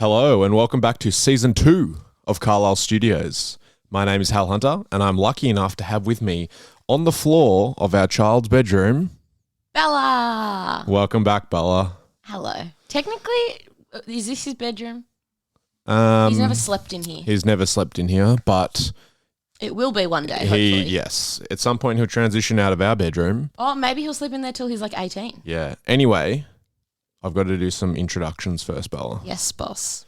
Hello and welcome back to Season 2 of Carlisle Studios. My name is Hal Hunter and I'm lucky enough to have with me on the floor of our child's bedroom, Bella. Welcome back, Bella. Hello. Technically, is this his bedroom? He's never slept in here. He's never slept in here, but It will be one day, hopefully. yes, at some point he'll transition out of our bedroom. Oh, maybe he'll sleep in there till he's like 18. Yeah. Anyway, I've got to do some introductions first, Bella. Yes, boss.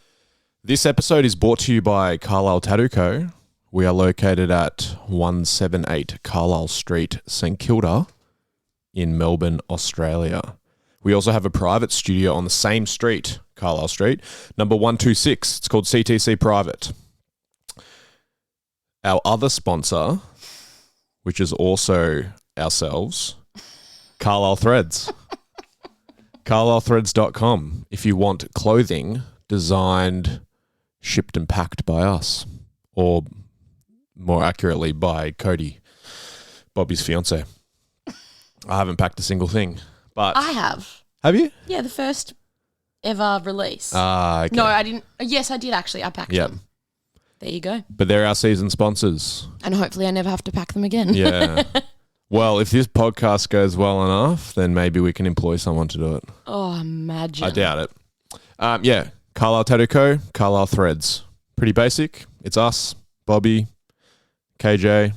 This episode is brought to you by Carlisle Tattoo Co. We are located at 178 Carlisle Street, St Kilda in Melbourne, Australia. We also have a private studio on the same street, Carlisle Street, number 126. It's called CTC Private. Our other sponsor, which is also ourselves, Carlisle Threads. CarlisleThreads.com if you want clothing designed, shipped and packed by us, or more accurately by Cody, Bobby's fiance. I haven't packed a single thing, but I have. Have you? Yeah, the first ever release. Okay. No, I didn't. Yes, I did actually. I packed them. There you go. But they're our season sponsors. And hopefully I never have to pack them again. Yeah. Well, if this podcast goes well enough, then maybe we can employ someone to do it. Oh, imagine. I doubt it. Yeah, Carlisle Tattoo Co., Carlisle Threads. Pretty basic. It's us, Bobby, KJ,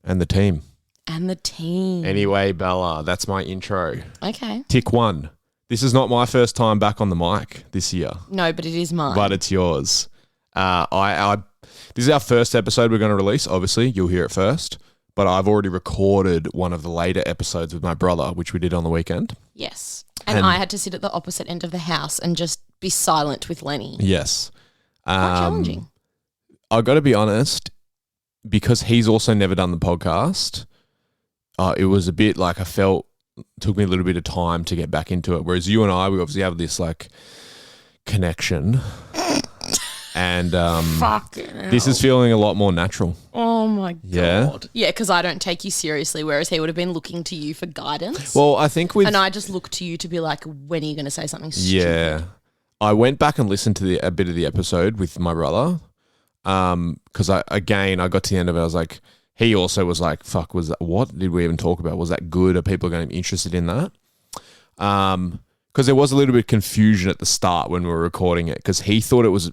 and the team. And the team. Anyway, Bella, that's my intro. Okay. Tick 1. This is not my first time back on the mic this year. No, but it is mine. But it's yours. This is our first episode we're going to release. Obviously, you'll hear it first. But I've already recorded one of the later episodes with my brother, which we did on the weekend. Yes. And I had to sit at the opposite end of the house and just be silent with Lenny. Yes. Quite challenging. I got to be honest, because he's also never done the podcast, it was a bit like it took me a little bit of time to get back into it. Whereas you and I, we obviously have this like connection. And this is feeling a lot more natural. Oh my God. Yeah? Yeah, because I don't take you seriously, whereas he would have been looking to you for guidance. Well, I think and I just look to you to be like, when are you going to say something stupid? Yeah. I went back and listened to a bit of the episode with my brother because I got to the end of it, I was like, he also was like, fuck, what did we even talk about? Was that good? Are people going to be interested in that? Because there was a little bit of confusion at the start when we were recording it because he thought it was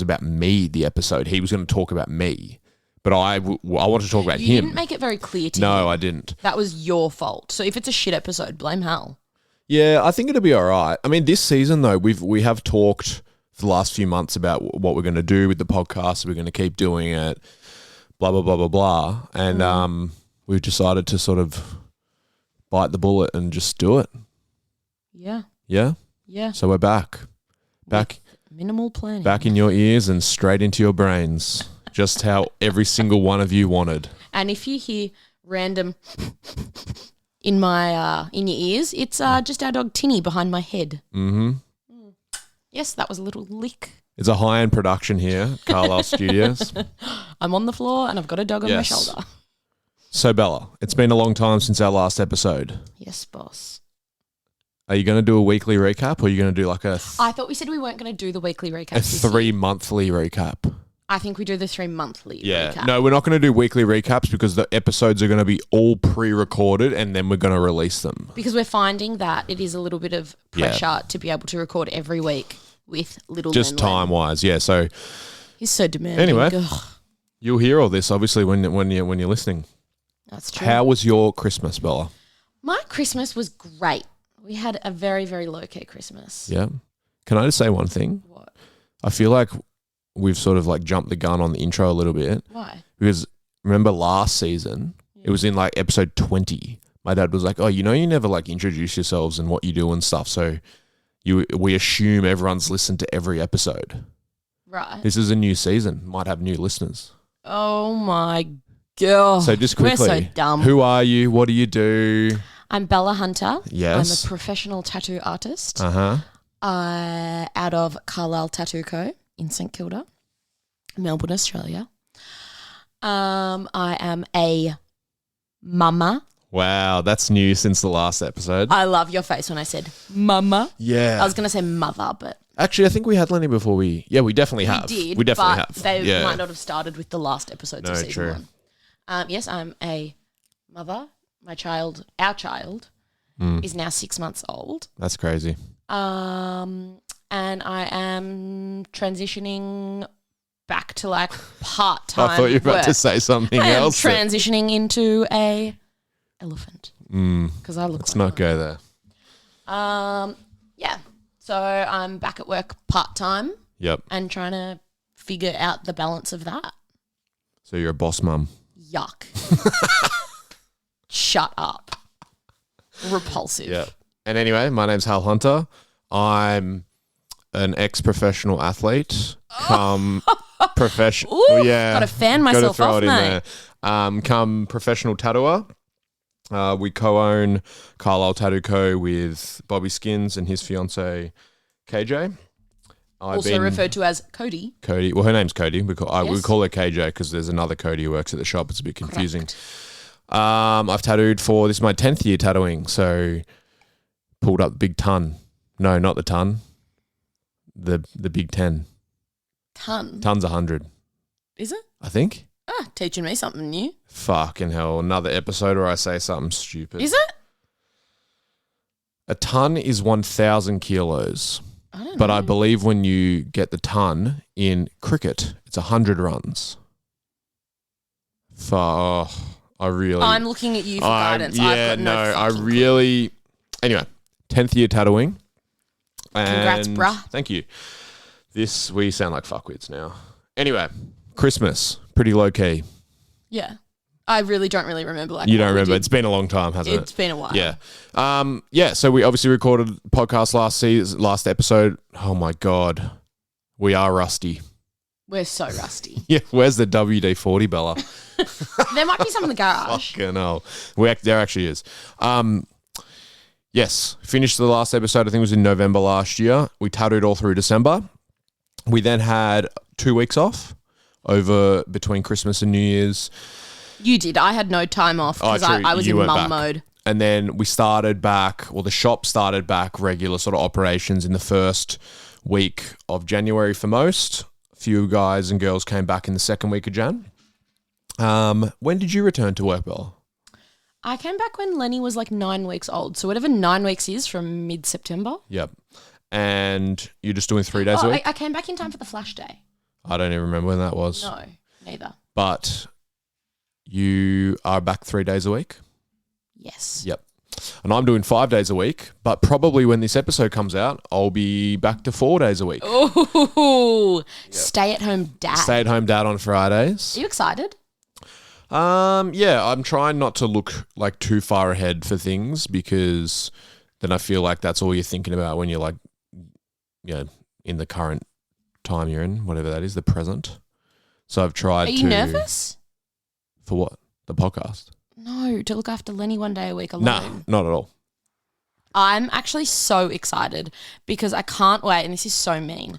about me, the episode. He was going to talk about me, but I wanted to talk about him. You didn't make it very clear to me. No, I didn't. That was your fault. So if it's a shit episode, blame Hal. Yeah, I think it'll be all right. I mean, this season, though, we have talked for the last few months about what we're going to do with the podcast. We're going to keep doing it, blah, blah, blah, blah, blah. And we've decided to sort of bite the bullet and just do it. Yeah. Yeah? Yeah. So we're back. Back. Minimal planning. Back in your ears and straight into your brains. Just how every single one of you wanted. And if you hear random in my in your ears, it's just our dog Tinny behind my head. Mm-hmm. Yes, that was a little lick. It's a high-end production here, Carlisle Studios. I'm on the floor and I've got a dog on my shoulder. So Bella, it's been a long time since our last episode. Yes, boss. Are you going to do a weekly recap or are you going to do like I thought we said we weren't going to do the weekly recap. A 3-monthly recap? I think we do the 3-monthly recap. No, we're not going to do weekly recaps because the episodes are going to be all pre-recorded and then we're going to release them. Because we're finding that it is a little bit of pressure to be able to record every week with little just time-wise, yeah. So he's so demanding. Anyway, Ugh. You'll hear all this obviously when you're listening. That's true. How was your Christmas, Bella? My Christmas was great. We had a very, very low-key Christmas. Yeah. Can I just say one thing? What? I feel like we've sort of like jumped the gun on the intro a little bit. Why? Because remember last season, it was in like episode 20. My dad was like, oh, you never like introduce yourselves and what you do and stuff. So we assume everyone's listened to every episode. Right. This is a new season. Might have new listeners. Oh my God. So just quickly. We're so dumb. Who are you? What do you do? I'm Bella Hunter. Yes. I'm a professional tattoo artist. Uh-huh. Out of Carlisle Tattoo Co. in St Kilda, Melbourne, Australia. I am a mama. Wow, that's new since the last episode. I love your face when I said mama. Yeah. I was going to say mother, but Actually, I think we had Lenny before we definitely have. We did. We definitely but have. They might not have started with the last episodes of No, season true. 1. Yes, I'm a mother. Our child, is now 6 months old. That's crazy. And I am transitioning back to like part-time I thought you were about work. to say something I am else. transitioning into a elephant because I look. Let's like not one. go there. Yeah. So I'm back at work part-time Yep. and trying to figure out the balance of that. So you're a boss mum. Yuck. Shut up. Repulsive. Yeah. And anyway, my name's Hal Hunter. I'm an ex-professional athlete. Come professional. Ooh, Yeah. gotta fan Gotta myself throw off, it in mate. there. Come professional tattooer. We co-own Carlisle Tattoo Co. with Bobby Skins and his fiance KJ. Also referred to as Cody. Cody. Well, her name's Cody. We call her KJ because there's another Cody who works at the shop. It's a bit confusing. I've tattooed this is my 10th year tattooing. So pulled up the big ton. No, not the ton. The big 10. Ton. Ton's 100. Is it? I think. Teaching me something new. Fucking hell. Another episode where I say something stupid. Is it? A ton is 1,000 kilos. I don't know. But I believe when you get the ton in cricket, it's 100 runs. I'm looking at you for guidance. I've got fucking clue. Anyway, 10th year tattooing. Congrats, And bruh. Thank you. We sound like fuckwits now. Anyway, Christmas, pretty low key. Yeah. I really don't remember. You don't remember. It's been a long time, hasn't it? It's been a while. Yeah. So we obviously recorded podcast last episode. Oh my God. We are rusty. We're so rusty. Yeah. Where's the WD-40, Bella? There might be some in the garage. Fucking hell. There actually is. Yes. Finished the last episode. I think it was in November last year. We tattooed all through December. We then had 2 weeks off between Christmas and New Year's. You did. I had no time off because I was in mum mode. And then we started back, the shop started back regular sort of operations in the first week of January for most. A few guys and girls came back in the second week of Jan. When did you return to work, Bella? I came back when Lenny was like 9 weeks old. So whatever 9 weeks is from mid-September. Yep. And you're just doing 3 days a week? I came back in time for the Flash Day. I don't even remember when that was. No, neither. But you are back 3 days a week? Yes. Yep. And I'm doing 5 days a week, but probably when this episode comes out, I'll be back to 4 days a week. Ooh, stay-at-home dad. Stay-at-home dad on Fridays. Are you excited? Yeah, I'm trying not to look like too far ahead for things because then I feel like that's all you're thinking about when you're like, in the current time you're in, whatever that is, the present. So I've tried to... Are you nervous? For what? The podcast? No, to look after Lenny one day a week alone. Nah, not at all. I'm actually so excited because I can't wait, and this is so mean.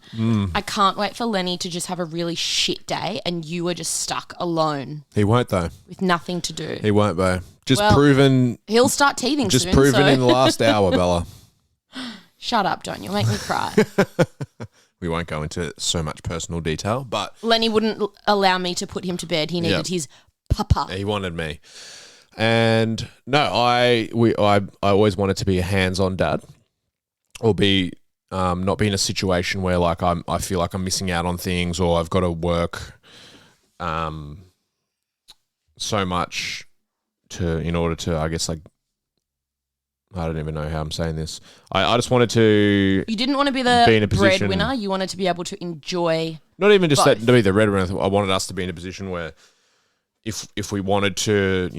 I can't wait for Lenny to just have a really shit day and you are just stuck alone He won't though. with nothing to do. He won't though. Well, proven... He'll start teething Just soon. proven in the last hour, Bella. Shut up, don't you? Make me cry. We won't go into so much personal detail, but Lenny wouldn't allow me to put him to bed. He needed his papa. he wanted me. And no, I always wanted to be a hands-on dad, or not be in a situation where like I feel like I'm missing out on things, or I've got to work so much in order to, I guess, like, I don't even know how I'm saying this. I just wanted to... You didn't want to be be in a the position- breadwinner. You wanted to be able to enjoy... Not even just that both. to be the breadwinner. I wanted us to be in a position where if we wanted to,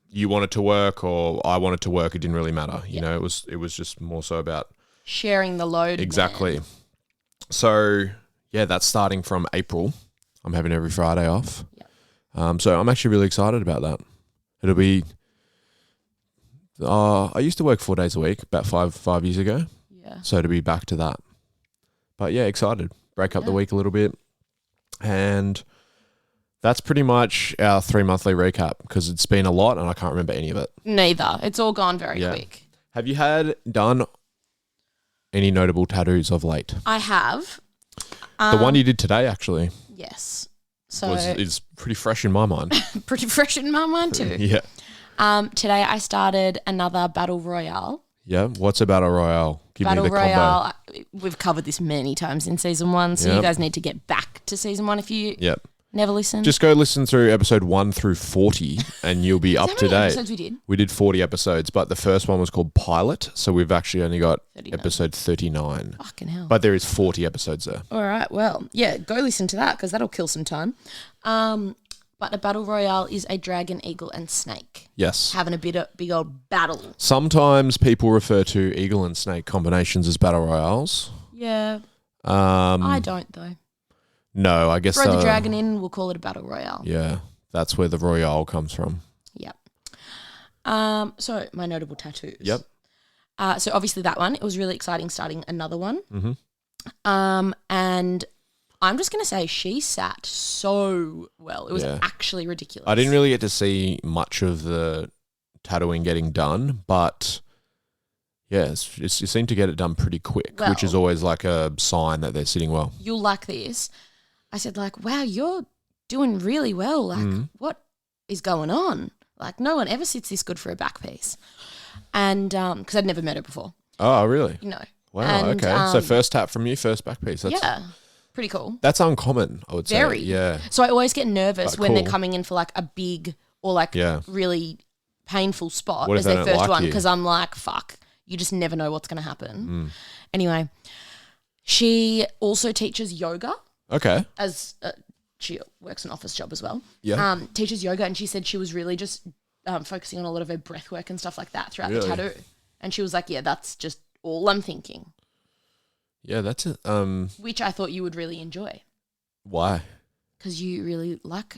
you wanted to work or I wanted to work, it didn't really matter. You know, it was just more so about... Sharing the load. Exactly. Man. So, yeah, that's starting from April. I'm having every Friday off. Yep. So I'm actually really excited about that. It'll be... I used to work 4 days a week about five years ago. Yeah. So to be back to that. But yeah, excited. Break up the week a little bit. And that's pretty much our 3 monthly recap because it's been a lot and I can't remember any of it. Neither. It's all gone very quick. Have you done any notable tattoos of late? I have. The one you did today, actually, Yes. So is pretty fresh in my mind. pretty fresh in my mind too. Yeah. Today I started another Battle Royale. Yeah. What's a battle royale? Give Battle me the Royale, we've covered this many times in season 1, so you Yep. guys need to get back to season 1 if you Yep. never listened. Just go listen through episode 1 through 40 and you'll be up How to many date. episodes we did? We did 40 episodes, but the first one was called Pilot, so we've actually only got 39. episode 39. Fucking hell. But there is 40 episodes there. All right, well, yeah, go listen to that because that'll kill some time. But a Battle Royale is a dragon, eagle, and snake Yes. having a big old battle. Sometimes people refer to eagle and snake combinations as battle royales. Yeah, I don't though. No, I guess Throw the dragon in, we'll call it a Battle Royale. Yeah, that's where the royale comes from. Yep. So my notable tattoos. Yep. So obviously that one, it was really exciting starting another one. Mm-hmm. And I'm just going to say she sat so well. It was actually ridiculous. I didn't really get to see much of the tattooing getting done, but yeah, you seem to get it done pretty quick, which is always like a sign that they're sitting well. You'll like this. I said like, wow, you're doing really well. Like what is going on? Like no one ever sits this good for a back piece. And because I'd never met her before. Oh, really? No. Wow, And, okay. So first tap from you, first back piece. Yeah. Pretty cool. That's uncommon, I would say. Very. Yeah. So I always get nervous But when they're cool. coming in for like a big or like really painful spot What if as they their don't first like one you? because I'm like, fuck, you just never know what's going to happen. Anyway, she also teaches yoga Okay. as she works an office job as well. Yeah. Teaches yoga, and she said she was really just focusing on a lot of her breath work and stuff like that throughout the Really? tattoo. And she was like, yeah, that's just all I'm thinking, Yeah, that's it. which I thought you would really enjoy Why? because you really like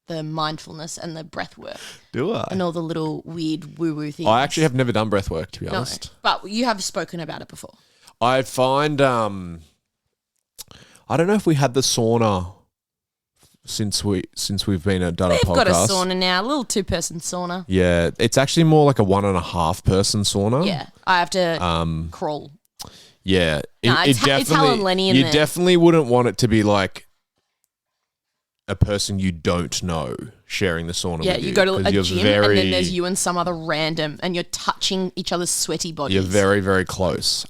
the mindfulness and the breath work Do I? and all the little weird woo-woo things. I actually have never done breath work, to be No, honest. but you have spoken about it before. I find I don't know if we had the sauna since we've been done a We've podcast. got a sauna now, a little 2-person sauna. Yeah, it's actually more like a 1.5 person sauna. Yeah, I have to crawl. Yeah, Nah, it's Hal and Lenny in you there. definitely wouldn't want it to be like a person you don't know sharing the sauna. Yeah, with you go to 'cause a you're gym and then there's you and some other random and you're touching each other's sweaty bodies. You're very, very close.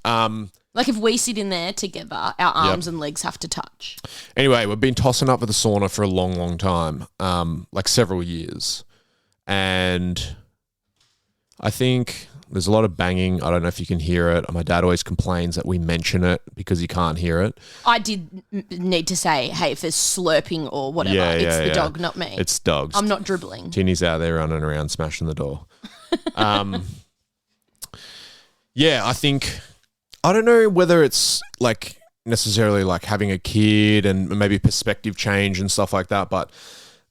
Like if we sit in there together, our arms and legs have to touch. Anyway, we've been tossing up with the sauna for a long, long time, like several years. And I think there's a lot of banging. I don't know if you can hear it. My dad always complains that we mention it because he can't hear it. I did need to say, hey, if there's slurping or whatever, Yeah, it's yeah, the yeah. dog, not me. It's dogs. I'm not dribbling. Tinny's out there running around smashing the door. Yeah, I don't know whether it's like necessarily like having a kid and maybe perspective change and stuff like that, but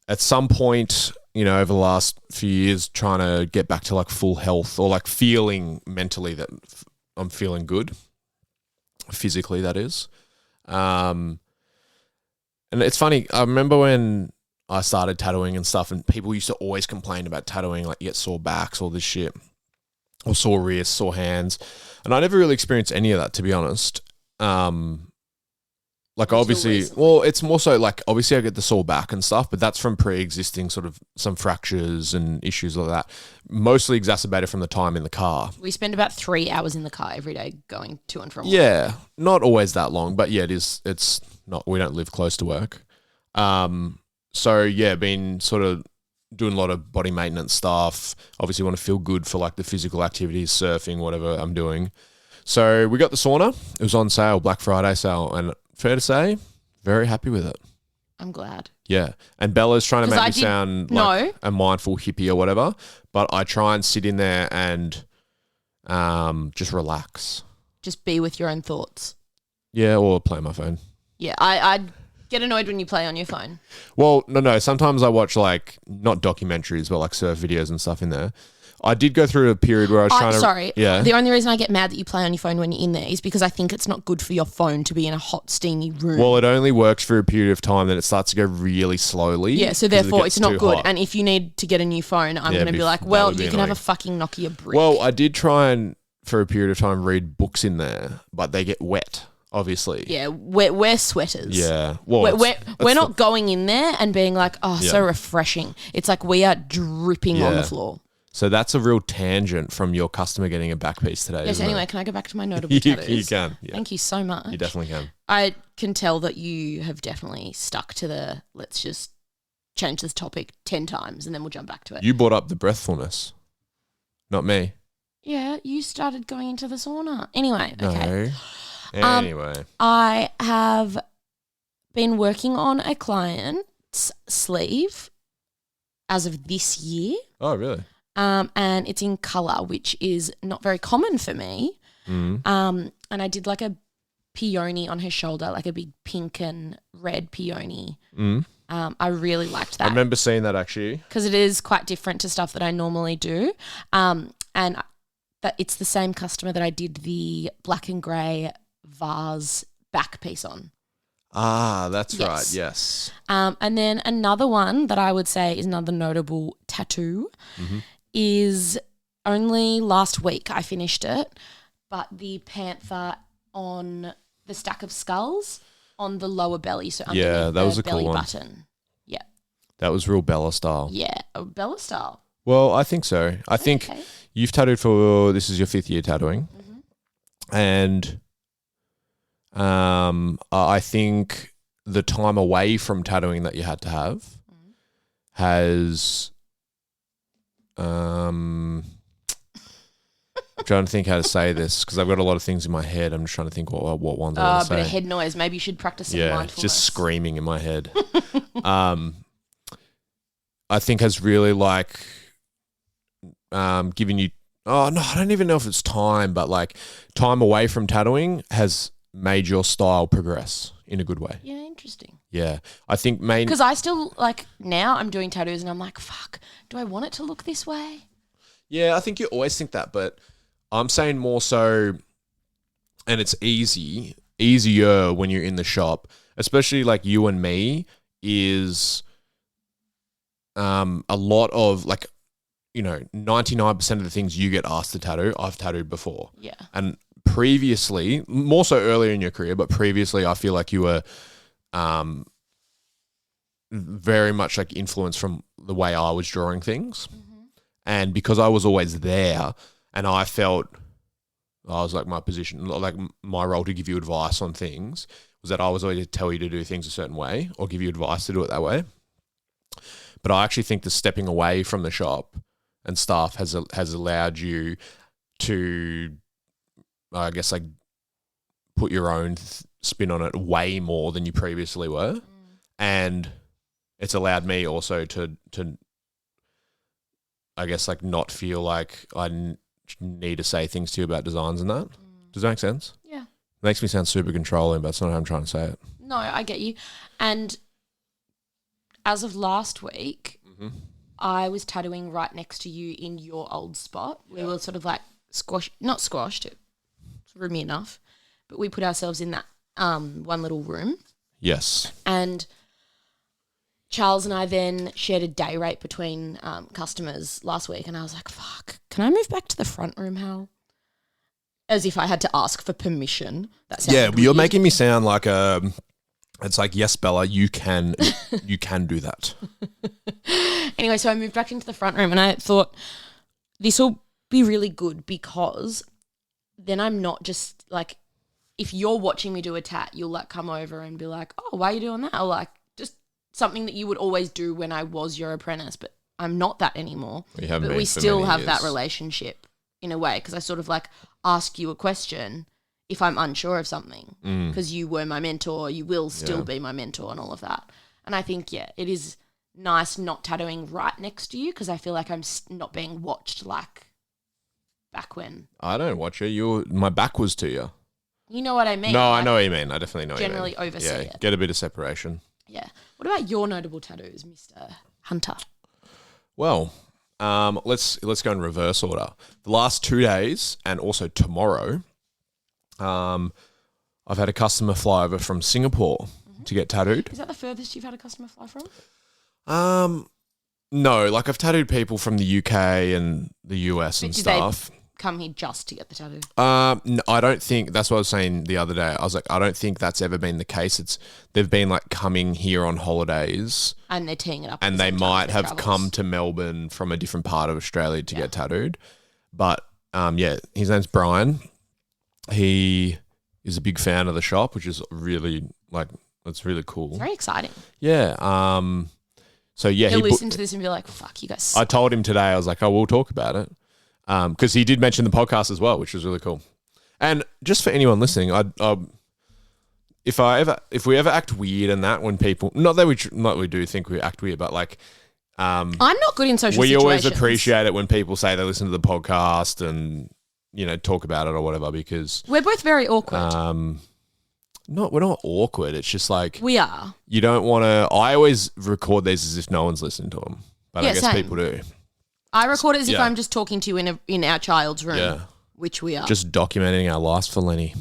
at some point, you know, over the last few years, trying to get back to like full health or like feeling mentally that I'm feeling good, physically that is. And it's funny, I remember when I started tattooing and stuff and people used to always complain about tattooing, like you get sore backs, all this shit, or sore wrists, sore hands. And I never really experienced any of that, to be honest. Like obviously, well, it's more so like obviously I get the sore back and stuff, but that's from pre-existing sort of some fractures and issues like that, mostly exacerbated from the time in the car. We spend about 3 hours in the car every day going to and from work. Yeah, not always that long, but yeah, it's not, we don't live close to work. So yeah, been sort of doing a lot of body maintenance stuff. Obviously want to feel good for like the physical activities, surfing, whatever I'm doing. So we got the sauna. It was on sale, Black Friday sale, and fair to say, very happy with it. I'm glad. Yeah. And Bella's trying to 'Cause make I me did- sound no. like a mindful hippie or whatever, but I try and sit in there and just relax. Just be with your own thoughts. Yeah, or play on my phone. Yeah, I get annoyed when you play on your phone. Well, no. Sometimes I watch like, not documentaries, but like surf videos and stuff in there. I did go through a period where I was trying to... Sorry. Yeah. The only reason I get mad that you play on your phone when you're in there is because I think it's not good for your phone to be in a hot, steamy room. Well, it only works for a period of time, then it starts to go really slowly. Yeah, so 'cause it therefore gets it's not too good. hot. And if you need to get a new phone, I'm Yeah, going to be like, that well, would be you can have a annoying. fucking Nokia brick. Well, I did try and for a period of time, read books in there, but they get wet, obviously. Yeah, we're sweaters. Yeah. Well, we're not going in there and being like, oh, so refreshing. It's like we are dripping on the floor. So that's a real tangent from your customer getting a back piece today. Yes, anyway, can I go back to my notable tattoos? You can. Yeah. Thank you so much. You definitely can. I can tell that you have definitely stuck to the let's just change this topic 10 times and then we'll jump back to it. You brought up the breathfulness, not me. Yeah, you started going into the sauna. Anyway, okay. Anyway. I have been working on a client's sleeve as of this year. Oh, really? And it's in colour, which is not very common for me. And I did like a peony on her shoulder, like a big pink and red peony. I really liked that. I remember seeing that actually. Because it is quite different to stuff that I normally do. And that it's the same customer that I did the black and grey vase back piece on. Ah, that's right, yes. And then another one that I would say is another notable tattoo is only last week I finished it, but the panther on the stack of skulls on the lower belly, so underneath that was the a cool belly one. button. Yeah. That was real Bella style. Yeah, Bella style. Well, I think so. I think you've tattooed this is your 5th year tattooing. And I think the time away from tattooing that you had to have has I'm trying to think how to say this because I've got a lot of things in my head. I'm just trying to think what ones I want to say. A bit of head noise. Maybe you should practice some mindfulness. Just screaming in my head. I think has really like given you I don't even know if it's time, but like time away from tattooing has made your style progress in a good way. Yeah, interesting. Yeah. I think because I still like now I'm doing tattoos and I'm like, fuck, do I want it to look this way? Yeah, I think you always think that, but I'm saying more so, and it's easier when you're in the shop, especially like you and me, is a lot of like, 99% of the things you get asked to tattoo, I've tattooed before. Yeah. And previously, more so earlier in your career, but previously I feel like you were very much like influenced from the way I was drawing things. And because I was always there and I felt I was like my position, like my role to give you advice on things was that I was always to tell you to do things a certain way or give you advice to do it that way. But I actually think the stepping away from the shop and stuff has allowed you to, I guess, like put your own spin on it way more than you previously were. And it's allowed me also to I guess, like not feel like I need to say things to you about designs and that. Does that make sense? Yeah. Makes me sound super controlling, but that's not how I'm trying to say it. No, I get you. And as of last week, I was tattooing right next to you in your old spot. We were sort of like not squashed, it's roomy enough, but we put ourselves in that one little room. Yes. And Charles and I then shared a day rate between customers last week, and I was like, fuck, can I move back to the front room, Hal? As if I had to ask for permission. That sounded you're weird. making me sound like it's like, yes, Bella, you can do that. Anyway, so I moved back into the front room and I thought this will be really good because then I'm not just like, if you're watching me do a tat, you'll like come over and be like, oh, why are you doing that? Or like just something that you would always do when I was your apprentice, but I'm not that anymore. But we still have that relationship in a way because I sort of like ask you a question if I'm unsure of something because you were my mentor, you will still be my mentor and all of that. And I think, it is nice not tattooing right next to you because I feel like I'm not being watched like back when. I don't watch you. My back was to you. You know what I mean? No, I know what you mean. I definitely know what you mean. Generally oversee it. Get a bit of separation. Yeah. What about your notable tattoos, Mr. Hunter? Well, let's go in reverse order. The last 2 days and also tomorrow, I've had a customer fly over from Singapore to get tattooed. Is that the furthest you've had a customer fly from? No, like I've tattooed people from the UK and the US and stuff. come here just to get the tattoo? No, I don't think that's what I was saying the other day. I was like, I don't think that's ever been the case. They've been like coming here on holidays, and they're teeing it up, and they might have come to Melbourne from a different part of Australia to get tattooed. But his name's Brian. He is a big fan of the shop, which is really it's really cool. It's very exciting. Yeah. So yeah, he'll listen to this and be like, "Fuck, you guys suck." I told him today. I was like, "Oh, we'll talk about it," because he did mention the podcast as well, which was really cool. And just for anyone listening, if we ever act weird and that when people, not that we do think we act weird, but like, I'm not good in social we situations. always appreciate it when people say they listen to the podcast and talk about it or whatever, because we're both very awkward. We're not awkward. It's just like we are. You don't want to. I always record these as if no one's listening to them, but I guess same. people do. I record it as if I'm just talking to you in our child's room, which we are. Just documenting our lives for Lenny.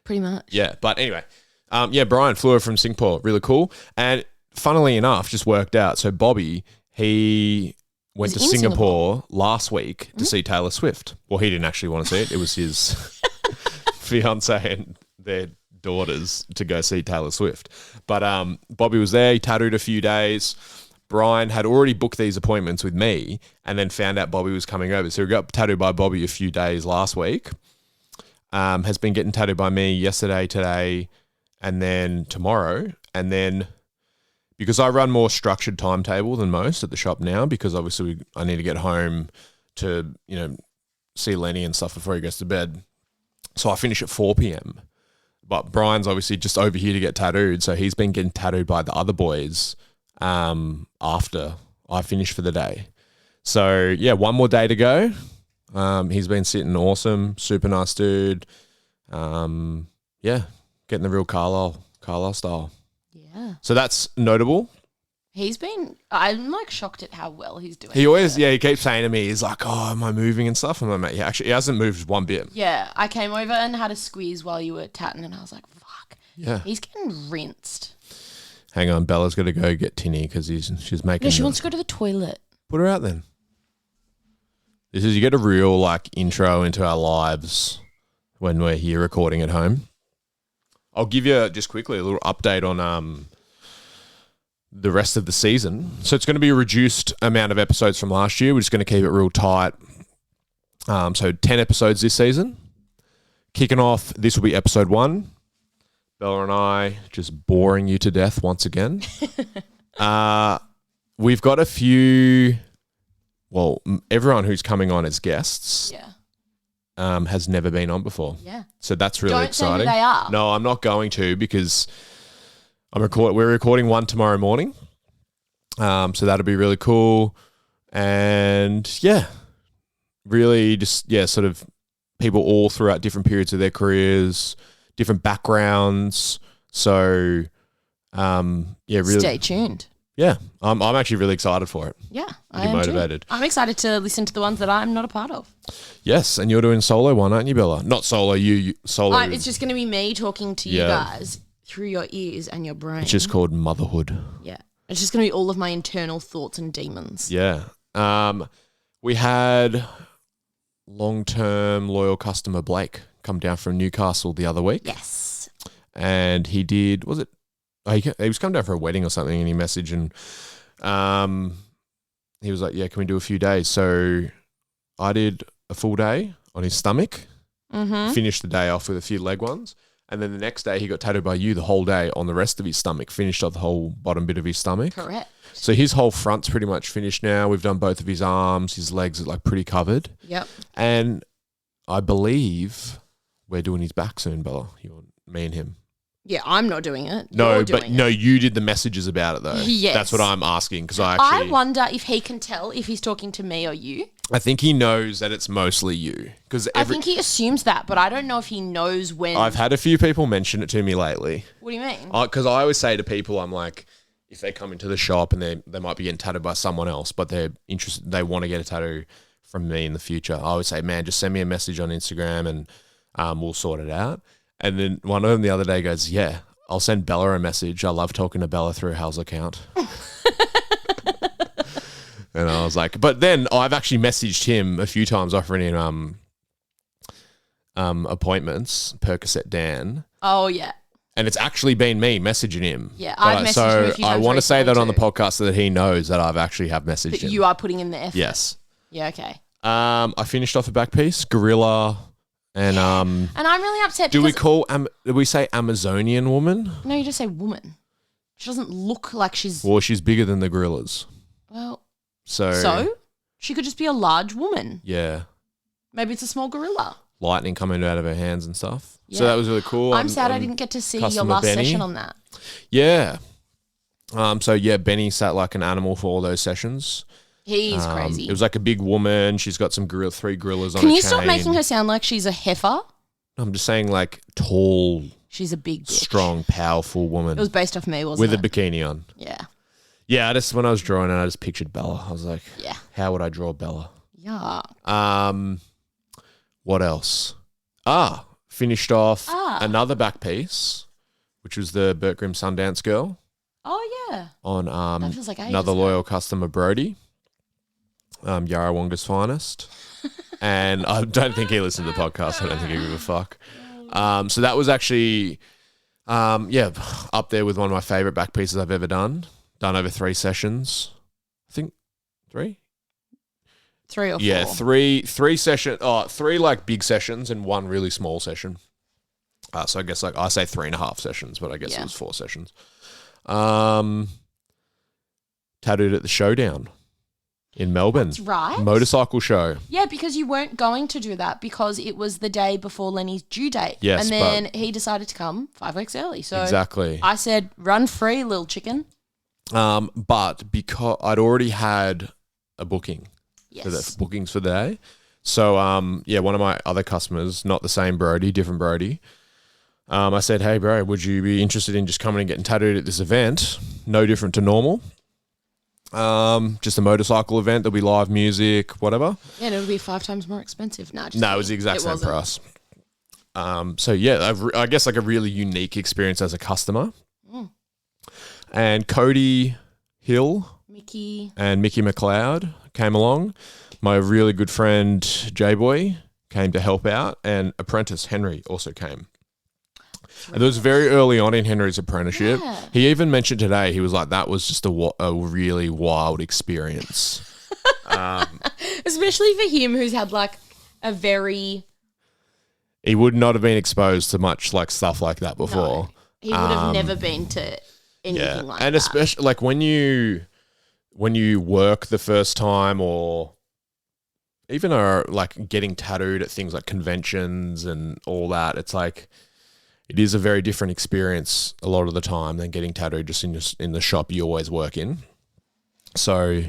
Pretty much. Yeah, but anyway, Brian flew her from Singapore. Really cool. And funnily enough, just worked out. So Bobby, he went to Singapore last week to see Taylor Swift. Well, he didn't actually want to see it. It was his fiance and their daughters to go see Taylor Swift. But Bobby was there. He tattooed a few days. Brian had already booked these appointments with me and then found out Bobby was coming over. So he got tattooed by Bobby a few days last week. Has been getting tattooed by me yesterday, today, and then tomorrow. And then because I run more structured timetable than most at the shop now, because obviously I need to get home to, see Lenny and stuff before he goes to bed. So I finish at 4 p.m. But Brian's obviously just over here to get tattooed. So he's been getting tattooed by the other boys after I finish for the day. So, yeah, one more day to go. He's been sitting awesome, super nice dude. Getting the real Carlisle style. Yeah. So that's notable. I'm like shocked at how well he's doing. He keeps saying to me, he's like, "Oh, am I moving and stuff?" I'm like, "Mate, actually, he hasn't moved one bit." Yeah, I came over and had a squeeze while you were tatting and I was like, fuck. Yeah. He's getting rinsed. Hang on, Bella's got to go get Tinny because she's making... No, she wants to go to the toilet. Put her out then. You get a real intro into our lives when we're here recording at home. I'll give you just quickly a little update on the rest of the season. So it's going to be a reduced amount of episodes from last year. We're just going to keep it real tight. So 10 episodes this season. Kicking off, this will be episode 1. Bella and I just boring you to death once again. We've got a few... Well, everyone who's coming on as guests has never been on before. Yeah. So that's really exciting. Don't say who they are. No, I'm not going to because we're recording one tomorrow morning. So that'll be really cool. And really just, sort of people all throughout different periods of their careers, different backgrounds. So, really. Stay tuned. Yeah, I'm actually really excited for it. Yeah, I'm motivated. I'm excited to listen to the ones that I'm not a part of. Yes, and you're doing solo one, aren't you, Bella? Not solo, you solo. It's just going to be me talking to you guys through your ears and your brain. It's just called motherhood. Yeah, it's just going to be all of my internal thoughts and demons. Yeah. We had long-term loyal customer Blake come down from Newcastle the other week. Yes. And he did, was it? He was coming down for a wedding or something, and he messaged and he was like, "Yeah, can we do a few days?" So I did a full day on his stomach, finished the day off with a few leg ones, and then the next day he got tattooed by you the whole day on the rest of his stomach, finished off the whole bottom bit of his stomach. Correct. So his whole front's pretty much finished now. We've done both of his arms. His legs are pretty covered. Yep. And I believe we're doing his back soon, Bella. Me and him. Yeah, I'm not doing it. No, you did the messages about it though. Yes. That's what I'm asking because I wonder if he can tell if he's talking to me or you. I think he knows that it's mostly you because I think he assumes that, but I don't know if he knows when. I've had a few people mention it to me lately. What do you mean? Because I always say to people, I'm like, if they come into the shop and they might be getting tattooed by someone else, but they're interested, they want to get a tattoo from me in the future. I always say, man, just send me a message on Instagram and we'll sort it out. And then one of them the other day goes, yeah, I'll send Bella a message. I love talking to Bella through Hal's account. And I was like, but then I've actually messaged him a few times offering him appointments, Percocet Dan, Oh, yeah. and it's actually been me messaging him. Yeah, I've messaged him a few I times want to say that recently on the too. podcast that he knows that I've actually have messaged That him. you are putting in the effort. Yes. Yeah, okay. I finished off a back piece, Gorilla, and And I'm really upset do we because... call do we say Amazonian woman? No, you just say woman. She doesn't look like she's... Well, she's bigger than the gorillas. Well, So so? She could just be a large woman. yeah, Maybe it's a small gorilla. lightning coming out of her hands and stuff. So Yeah. that was really cool. I'm sad I didn't get to see your customer last Benny. session on that. Yeah. So yeah, Benny sat like an animal for all those sessions. He's crazy. It was like a big woman. She's got some three gorillas on Can a you chain. stop making her sound like she's a heifer? I'm just saying like tall, She's a big bitch. strong, powerful woman It was based off me, wasn't with it? a bikini on. Yeah. Yeah, when I was drawing it, I just pictured Bella. I was like, Yeah. how would I draw Bella? Yuck. What else? Finished off another back piece, which was the Burt Grimm Sundance Girl Oh, yeah. on That feels like ages another ago. loyal customer, Brody, Yarrawonga's finest. And I don't think he listened to the podcast. I don't think he gave a fuck. So that was actually, up there with one of my favorite back pieces I've ever done. Done over 3 sessions. I think 3? 3 or 4. Yeah, three sessions. 3 like big sessions and 1 really small session. So I guess like I say 3.5 sessions, but I guess it was 4 sessions. Tattooed at the Showdown in Melbourne. That's right. Motorcycle show. Yeah, because you weren't going to do that because it was the day before Lenny's due date. Yes, and then he decided to come 5 weeks early. So Exactly. I said, run free, little chicken. But because I'd already had a booking. Yes. For bookings for the day. So, one of my other customers, not the same Brody, different Brody, I said, hey, bro, would you be interested in just coming and getting tattooed at this event? No different to normal. Just a motorcycle event. There'll be live music, whatever. Yeah, and it would be 5 times more expensive. No, It was the exact same wasn't. price. I guess like a really unique experience as a customer. And Cody Hill Mickey. and Mickey McLeod came along. My really good friend J-Boy came to help out, and apprentice Henry also came. And it was very early on in Henry's apprenticeship. Yeah. He even mentioned today, he was like, that was just a really wild experience. Especially for him who's had like a very... He would not have been exposed to much like stuff like that before. No, he would have never been to anything like and that. especially like when you work the first time, or even are like getting tattooed at things like conventions and all that, it's like it is a very different experience a lot of the time than getting tattooed just in the shop you always work in. So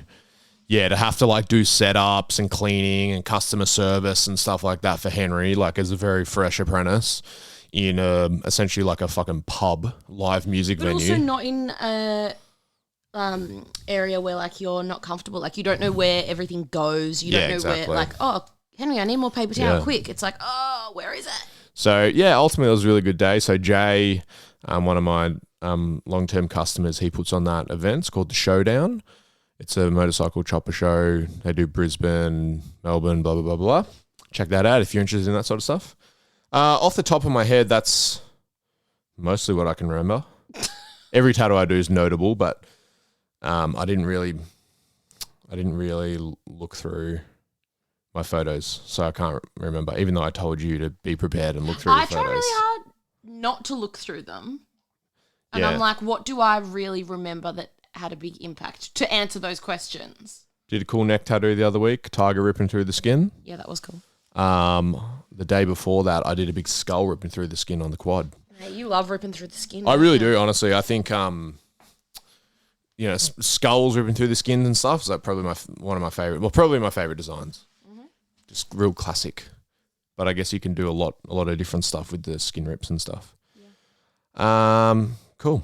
yeah, to have to like do setups and cleaning and customer service and stuff like that for Henry, like as a very fresh apprentice in essentially like a fucking pub live music but venue. also not in a area where like you're not comfortable. Like you don't know where everything goes. You don't know where like, oh, Henry, I need more paper towel, quick. It's like, oh, where is it? So yeah, ultimately it was a really good day. So Jay, one of my long-term customers, he puts on that event. It's called the Showdown. It's a motorcycle chopper show. They do Brisbane, Melbourne, blah, blah, blah, blah. Check that out if you're interested in that sort of stuff. Off the top of my head, that's mostly what I can remember. Every tattoo I do is notable, but I didn't really look through my photos, so I can't remember, even though I told you to be prepared and look through the I photos. try really hard not to look through them. And Yeah. I'm like, what do I really remember that had a big impact to answer those questions? Did a cool neck tattoo the other week, tiger ripping through the skin. Yeah, that was cool. The day before that, I did a big skull ripping through the skin on the quad. Hey, you love ripping through the skin. I don't really you? do, honestly. I think, skulls ripping through the skins and stuff is like probably one of my favorite. Well, probably my favorite designs. Mm-hmm. Just real classic. But I guess you can do a lot of different stuff with the skin rips and stuff. Yeah. Cool.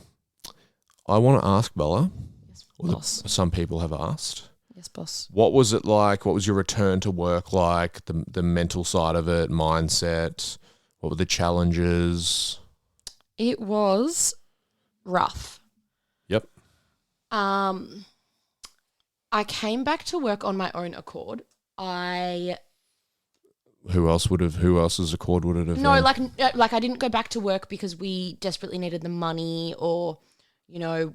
I want to ask Bella. Yes, boss. Some people have asked. Yes, boss. What was it like? What was your return to work like? The mental side of it, mindset. What were the challenges? It was rough. Yep. I came back to work on my own accord. I Who else's accord would it have No, been? like I didn't go back to work because we desperately needed the money, or, you know,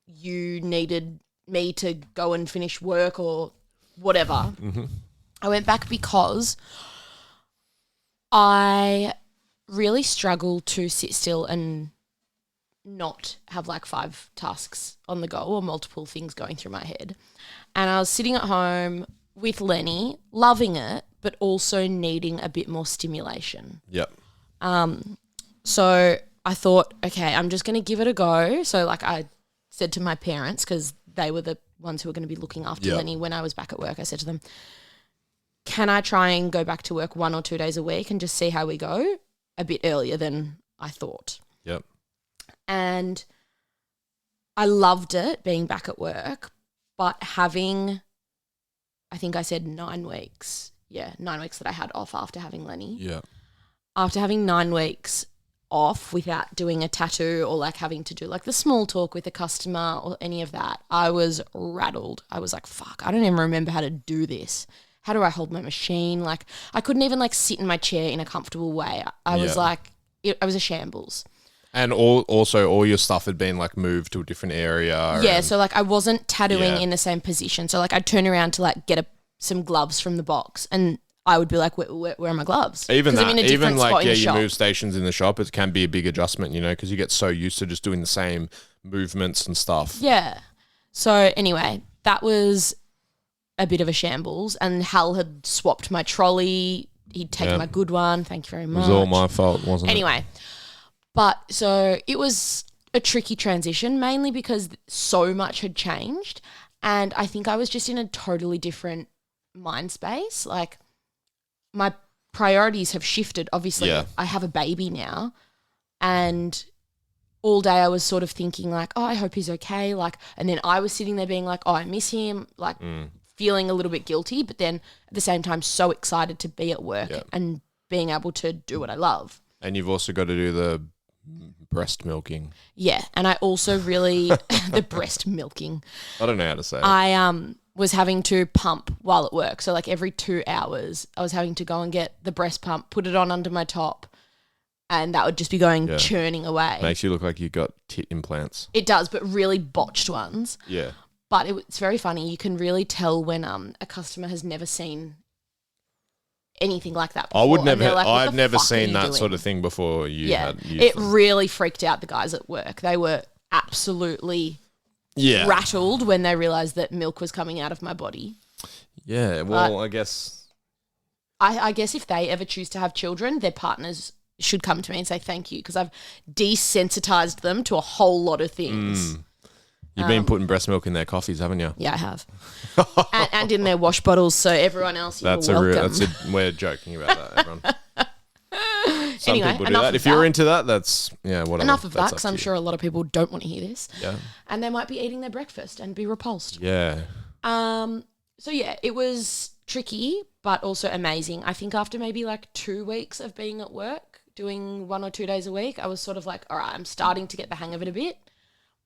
you needed me to go and finish work or whatever. Mm-hmm. I went back because I really struggle to sit still and not have like 5 tasks on the go or multiple things going through my head. And I was sitting at home with Lenny, loving it, but also needing a bit more stimulation. Yep. So I thought, okay, I'm just going to give it a go. So like I said to my parents, because they were the ones who were going to be looking after Lenny when I was back at work, I said to them, can I try and go back to work 1 or 2 days a week and just see how we go a bit earlier than I thought? Yep. And I loved it being back at work, but having, I think I said 9 weeks. Yeah, 9 weeks that I had off after having Lenny. Yeah. After having 9 weeks off without doing a tattoo or like having to do like the small talk with a customer or any of that, I was rattled. I was like, fuck, I don't even remember how to do this. How do I hold my machine? Like I couldn't even like sit in my chair in a comfortable way. I was like, I was a shambles. And also all your stuff had been like moved to a different area. Yeah, so like I wasn't tattooing in the same position. So like I'd turn around to like get some gloves from the box and I would be like, where are my gloves? Even 'Cause that, I'm in a different even like, spot in yeah, the you shop. move stations in the shop, it can be a big adjustment, you know, because you get so used to just doing the same movements and stuff. Yeah. So anyway, that was a bit of a shambles, and Hal had swapped my trolley. He'd taken my good one. Thank you very It much. was all my fault, wasn't it? Anyway, but so it was a tricky transition, mainly because so much had changed, and I think I was just in a totally different mind space. Like my priorities have shifted. Obviously, I have a baby now, and all day I was sort of thinking like, oh, I hope he's okay. Like, and then I was sitting there being like, oh, I miss him. Like feeling a little bit guilty, but then at the same time, so excited to be at work and being able to do what I love. And you've also got to do the breast milking. Yeah, and I also really the breast milking. I don't know how to say it. I was having to pump while at work. So like every 2 hours I was having to go and get the breast pump, put it on under my top, and that would just be going churning away. Makes you look like you got tit implants. It does, but really botched ones. Yeah. But it's very funny. You can really tell when a customer has never seen anything like that before. I've never seen that sort of thing before it really freaked out the guys at work. They were absolutely rattled when they realised that milk was coming out of my body. Yeah, well, I guess if they ever choose to have children, their partners should come to me and say thank you, because I've desensitized them to a whole lot of things. You've been putting breast milk in their coffees, haven't you? Yeah, I have. and in their wash bottles, so everyone else, you're welcome. We're joking about that, everyone. Some Anyway, people do that. If you're into that, that's, whatever. Enough of that, because I'm sure a lot of people don't want to hear this. Yeah. And they might be eating their breakfast and be repulsed. Yeah. So yeah, it was tricky, but also amazing. I think after maybe like 2 weeks of being at work, doing 1 or 2 days a week, I was sort of like, all right, I'm starting to get the hang of it a bit,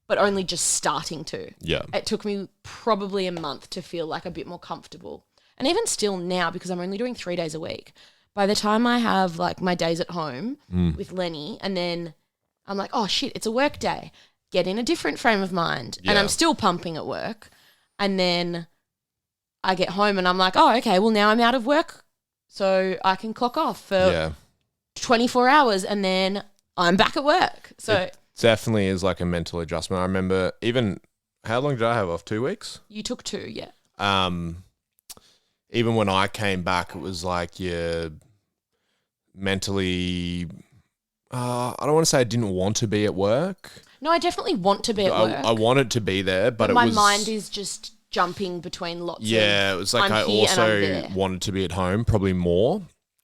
but only just starting to. Yeah. It took me probably a month to feel like a bit more comfortable. And even still now, because I'm only doing 3 days a week, by the time I have like my days at home with Lenny, and then I'm like, oh shit, it's a work day, get in a different frame of mind. And I'm still pumping at work. And then I get home and I'm like, oh, okay, well now I'm out of work, so I can clock off for 24 hours and then I'm back at work. So it definitely is like a mental adjustment. I remember even, how long did I have off? 2 weeks? You took 2, yeah. Even when I came back, it was like, mentally, I don't want to say I didn't want to be at work. No, I definitely want to be at work. I wanted to be there, but my mind is just jumping between lots of, it was like I also wanted to be at home probably more.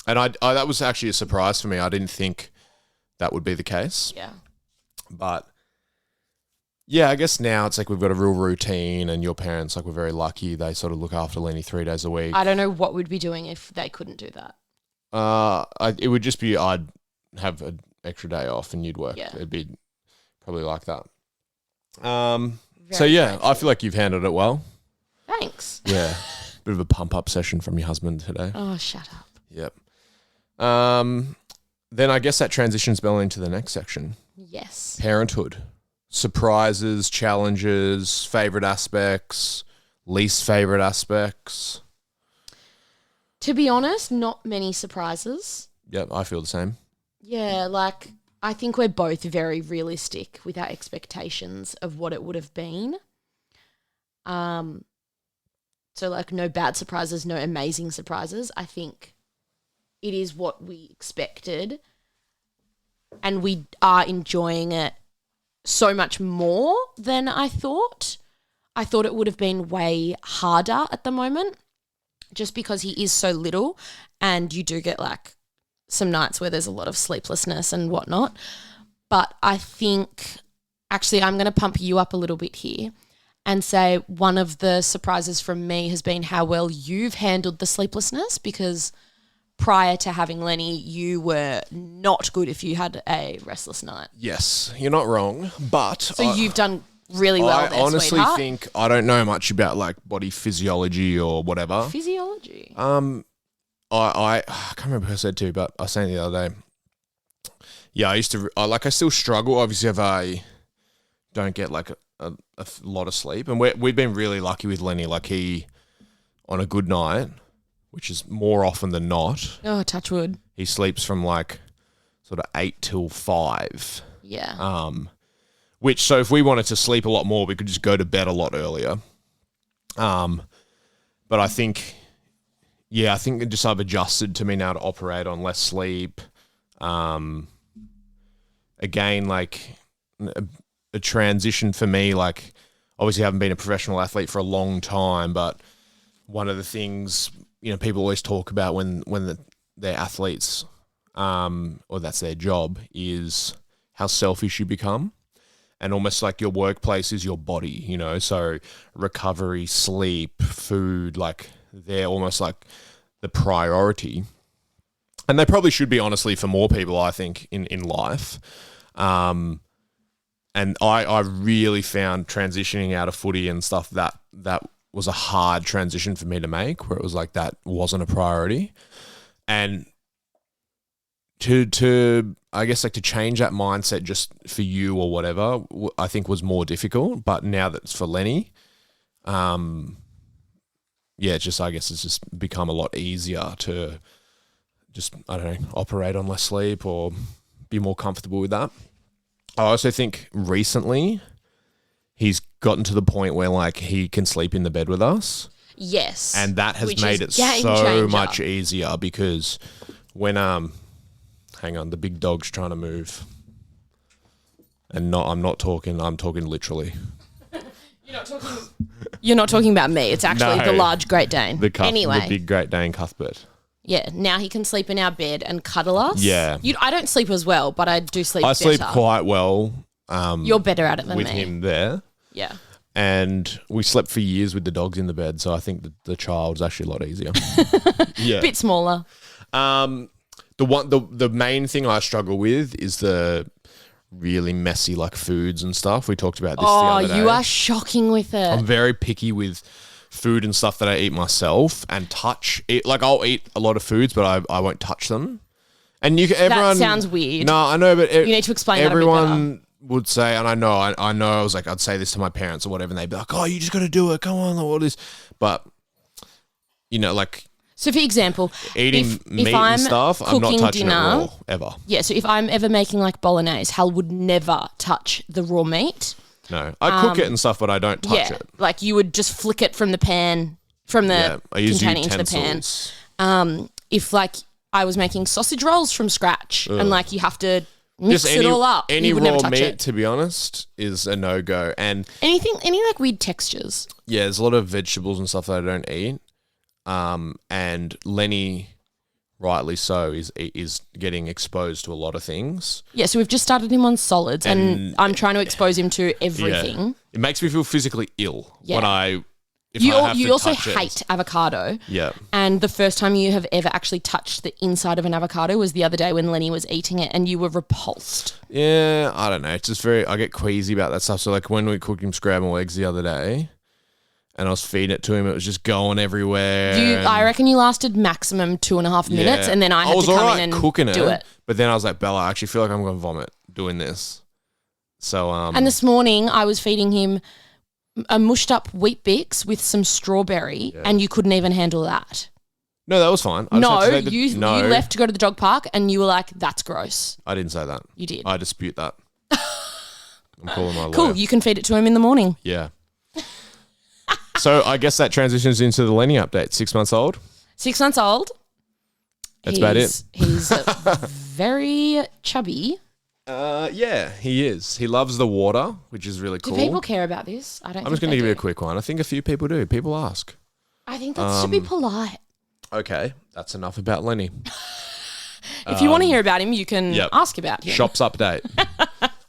And I that was actually a surprise for me. I didn't think that would be the case. Yeah. But yeah, I guess now it's like we've got a real routine, and your parents, like, we're very lucky. They sort of look after Lenny 3 days a week. I don't know what we'd be doing if they couldn't do that. It would just be, I'd have an extra day off and you'd work. Yeah. It'd be probably like that. So yeah, I feel like you've handled it well. Thanks. Yeah. Bit of a pump up session from your husband today. Oh, shut up. Yep. Then I guess that transitions well into the next section. Yes. Parenthood. Surprises, challenges, favourite aspects, least favourite aspects. To be honest, not many surprises. Yep, I feel the same. Yeah, like I think we're both very realistic with our expectations of what it would have been. So like no bad surprises, no amazing surprises. I think it is what we expected, and we are enjoying it so much more than I thought. I thought it would have been way harder at the moment just because he is so little, and you do get like some nights where there's a lot of sleeplessness and whatnot. But I think actually I'm going to pump you up a little bit here and say one of the surprises from me has been how well you've handled the sleeplessness, because prior to having Lenny, you were not good if you had a restless night. Yes, you're not wrong, but So you've done really well I there, honestly sweetheart. think I don't know much about like body physiology or whatever. Physiology. I can't remember who I said to, but I was saying the other day. Yeah, I still struggle. Obviously, if I don't get like a lot of sleep, and we've been really lucky with Lenny. Like he, on a good night, which is more often than not, Oh, touch wood. he sleeps from like sort of 8 till 5. Yeah. So if we wanted to sleep a lot more, we could just go to bed a lot earlier. But I think it just I've adjusted to me now to operate on less sleep. Again, like a transition for me, like obviously I haven't been a professional athlete for a long time, but one of the things, people always talk about when they're athletes, or that's their job, is how selfish you become. And almost like your workplace is your body, so recovery, sleep, food, like they're almost like the priority. And they probably should be, honestly, for more people, I think, in life. And I really found transitioning out of footy and stuff that was a hard transition for me to make, where it was like that wasn't a priority. And to I guess like to change that mindset just for you or whatever, I think was more difficult. But now that it's for Lenny, it's just, I guess it's just become a lot easier to just, I don't know, operate on less sleep or be more comfortable with that. I also think recently he's gotten to the point where like he can sleep in the bed with us. Yes. And that has Which made is it game so changer. much easier, because when hang on, the big dog's trying to move. And I'm talking literally. You're not talking about me. It's actually No. the large Great Dane. Anyway. The big Great Dane Cuthbert. Yeah, now he can sleep in our bed and cuddle us. Yeah. I don't sleep as well, but I do sleep I better. sleep quite well You're better at it than with me. him there. Yeah. And we slept for years with the dogs in the bed, so I think the child's actually a lot easier. Yeah. Bit smaller. The main thing I struggle with is the really messy like foods and stuff. We talked about this the other day. You are shocking with it. I'm very picky with food and stuff that I eat myself and touch. Like I'll eat a lot of foods, but I won't touch them. And everyone, that sounds weird. No, I know, but You need to explain that a bit everyone would say, and I know, I was like, I'd say this to my parents or whatever, and they'd be like, "Oh, you just got to do it. Come on, all this." But like. So, for example, Eating meat if I'm and stuff, I'm not cooking touching dinner, it raw, ever. Yeah, so if I'm ever making like bolagnese, Hal would never touch the raw meat. No. I cook it and stuff, but I don't touch it. Like you would just flick it from the pan, from the I use container into the utensils. pan. If like I was making sausage rolls from scratch and like you have to mix it all up, Any you would never raw touch meat, it. to be honest, is a no-go. And Any like weird textures. yeah, there's a lot of vegetables and stuff that I don't eat. And Lenny, rightly so, is getting exposed to a lot of things. Yeah, so we've just started him on solids and I'm trying to expose him to everything. Yeah. It makes me feel physically ill Yeah. when I You have to also touch it. hate avocado. Yeah. And the first time you have ever actually touched the inside of an avocado was the other day when Lenny was eating it and you were repulsed. Yeah, I don't know. It's just I get queasy about that stuff. So like when we cooked him scrambled eggs the other day, and I was feeding it to him. It was just going everywhere. I reckon you lasted maximum 2.5 minutes, and then I had to come in and cooking do it. But then I was like, Bella, I actually feel like I'm going to vomit doing this. So and this morning I was feeding him a mushed up Wheat Bix with some strawberry, and you couldn't even handle that. No, that was fine. You left to go to the dog park, and you were like, "That's gross." I didn't say that. You did. I dispute that. I'm calling my lawyer. Cool. You can feed it to him in the morning. Yeah. So I guess that transitions into the Lenny update. 6 months old. 6 months old. That's about it. He's very chubby. Yeah, he is. He loves the water, which is really cool. Do people care about this? I don't. I'm just going to give you a quick one. I think a few people do. People ask. I think that should be polite. Okay, that's enough about Lenny. If you want to hear about him, you can ask about him. Shops update.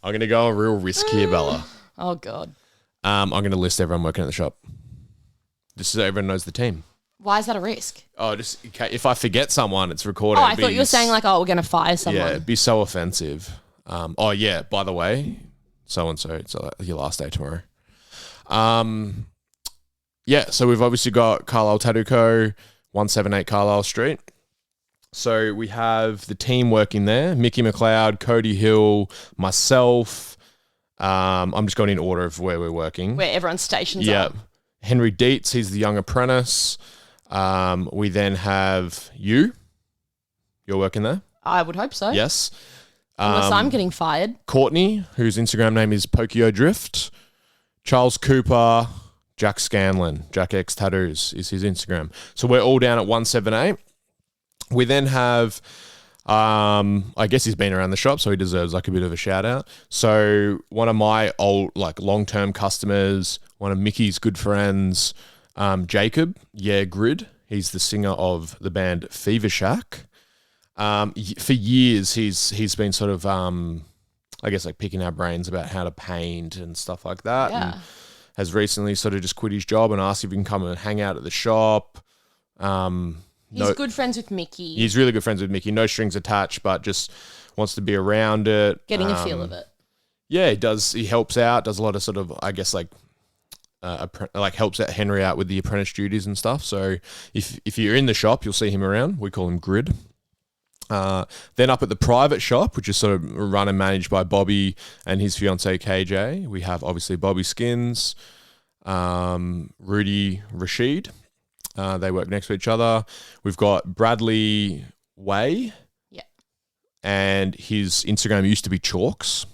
I'm going to go a real risk here, Bella. Oh, God. I'm going to list everyone working at the shop. Just so everyone knows the team. Why is that a risk? Oh, just if I forget someone, it's recorded. Oh, I thought you were saying like, we're going to fire someone. Yeah, it'd be so offensive. By the way, so-and-so, it's your last day tomorrow. So we've obviously got Carlisle Tattoo Co., 178 Carlisle Street. So we have the team working there, Mickey McLeod, Cody Hill, myself. I'm just going in order of where we're working. Where everyone's stations are. Henry Dietz, he's the young apprentice. We then have you. You're working there? I would hope so. Yes. Unless I'm getting fired. Courtney, whose Instagram name is Pokio Drift. Charles Cooper, Jack Scanlon, Jack X Tattoos is his Instagram. So we're all down at 178. We then have, I guess he's been around the shop, so he deserves like a bit of a shout out. So one of my old, like long-term customers, one of Mickey's good friends, Jacob, Grid. He's the singer of the band Fever Shack. For years, he's been sort of, I guess, like picking our brains about how to paint and stuff like that. Yeah. And has recently sort of just quit his job and asked if he can come and hang out at the shop. He's good friends with Mickey. He's really good friends with Mickey. No strings attached, but just wants to be around it. Getting a feel of it. Yeah, he does. He helps out, does a lot of sort of, I guess, like helps out Henry out with the apprentice duties and stuff. So if you're in the shop, you'll see him around. We call him Grid. Then up at the private shop, which is sort of run and managed by Bobby and his fiancee KJ, we have obviously Bobby Skins, Rudy Rashid. They work next to each other. We've got Bradley Way. Yeah. And his Instagram used to be Chalks.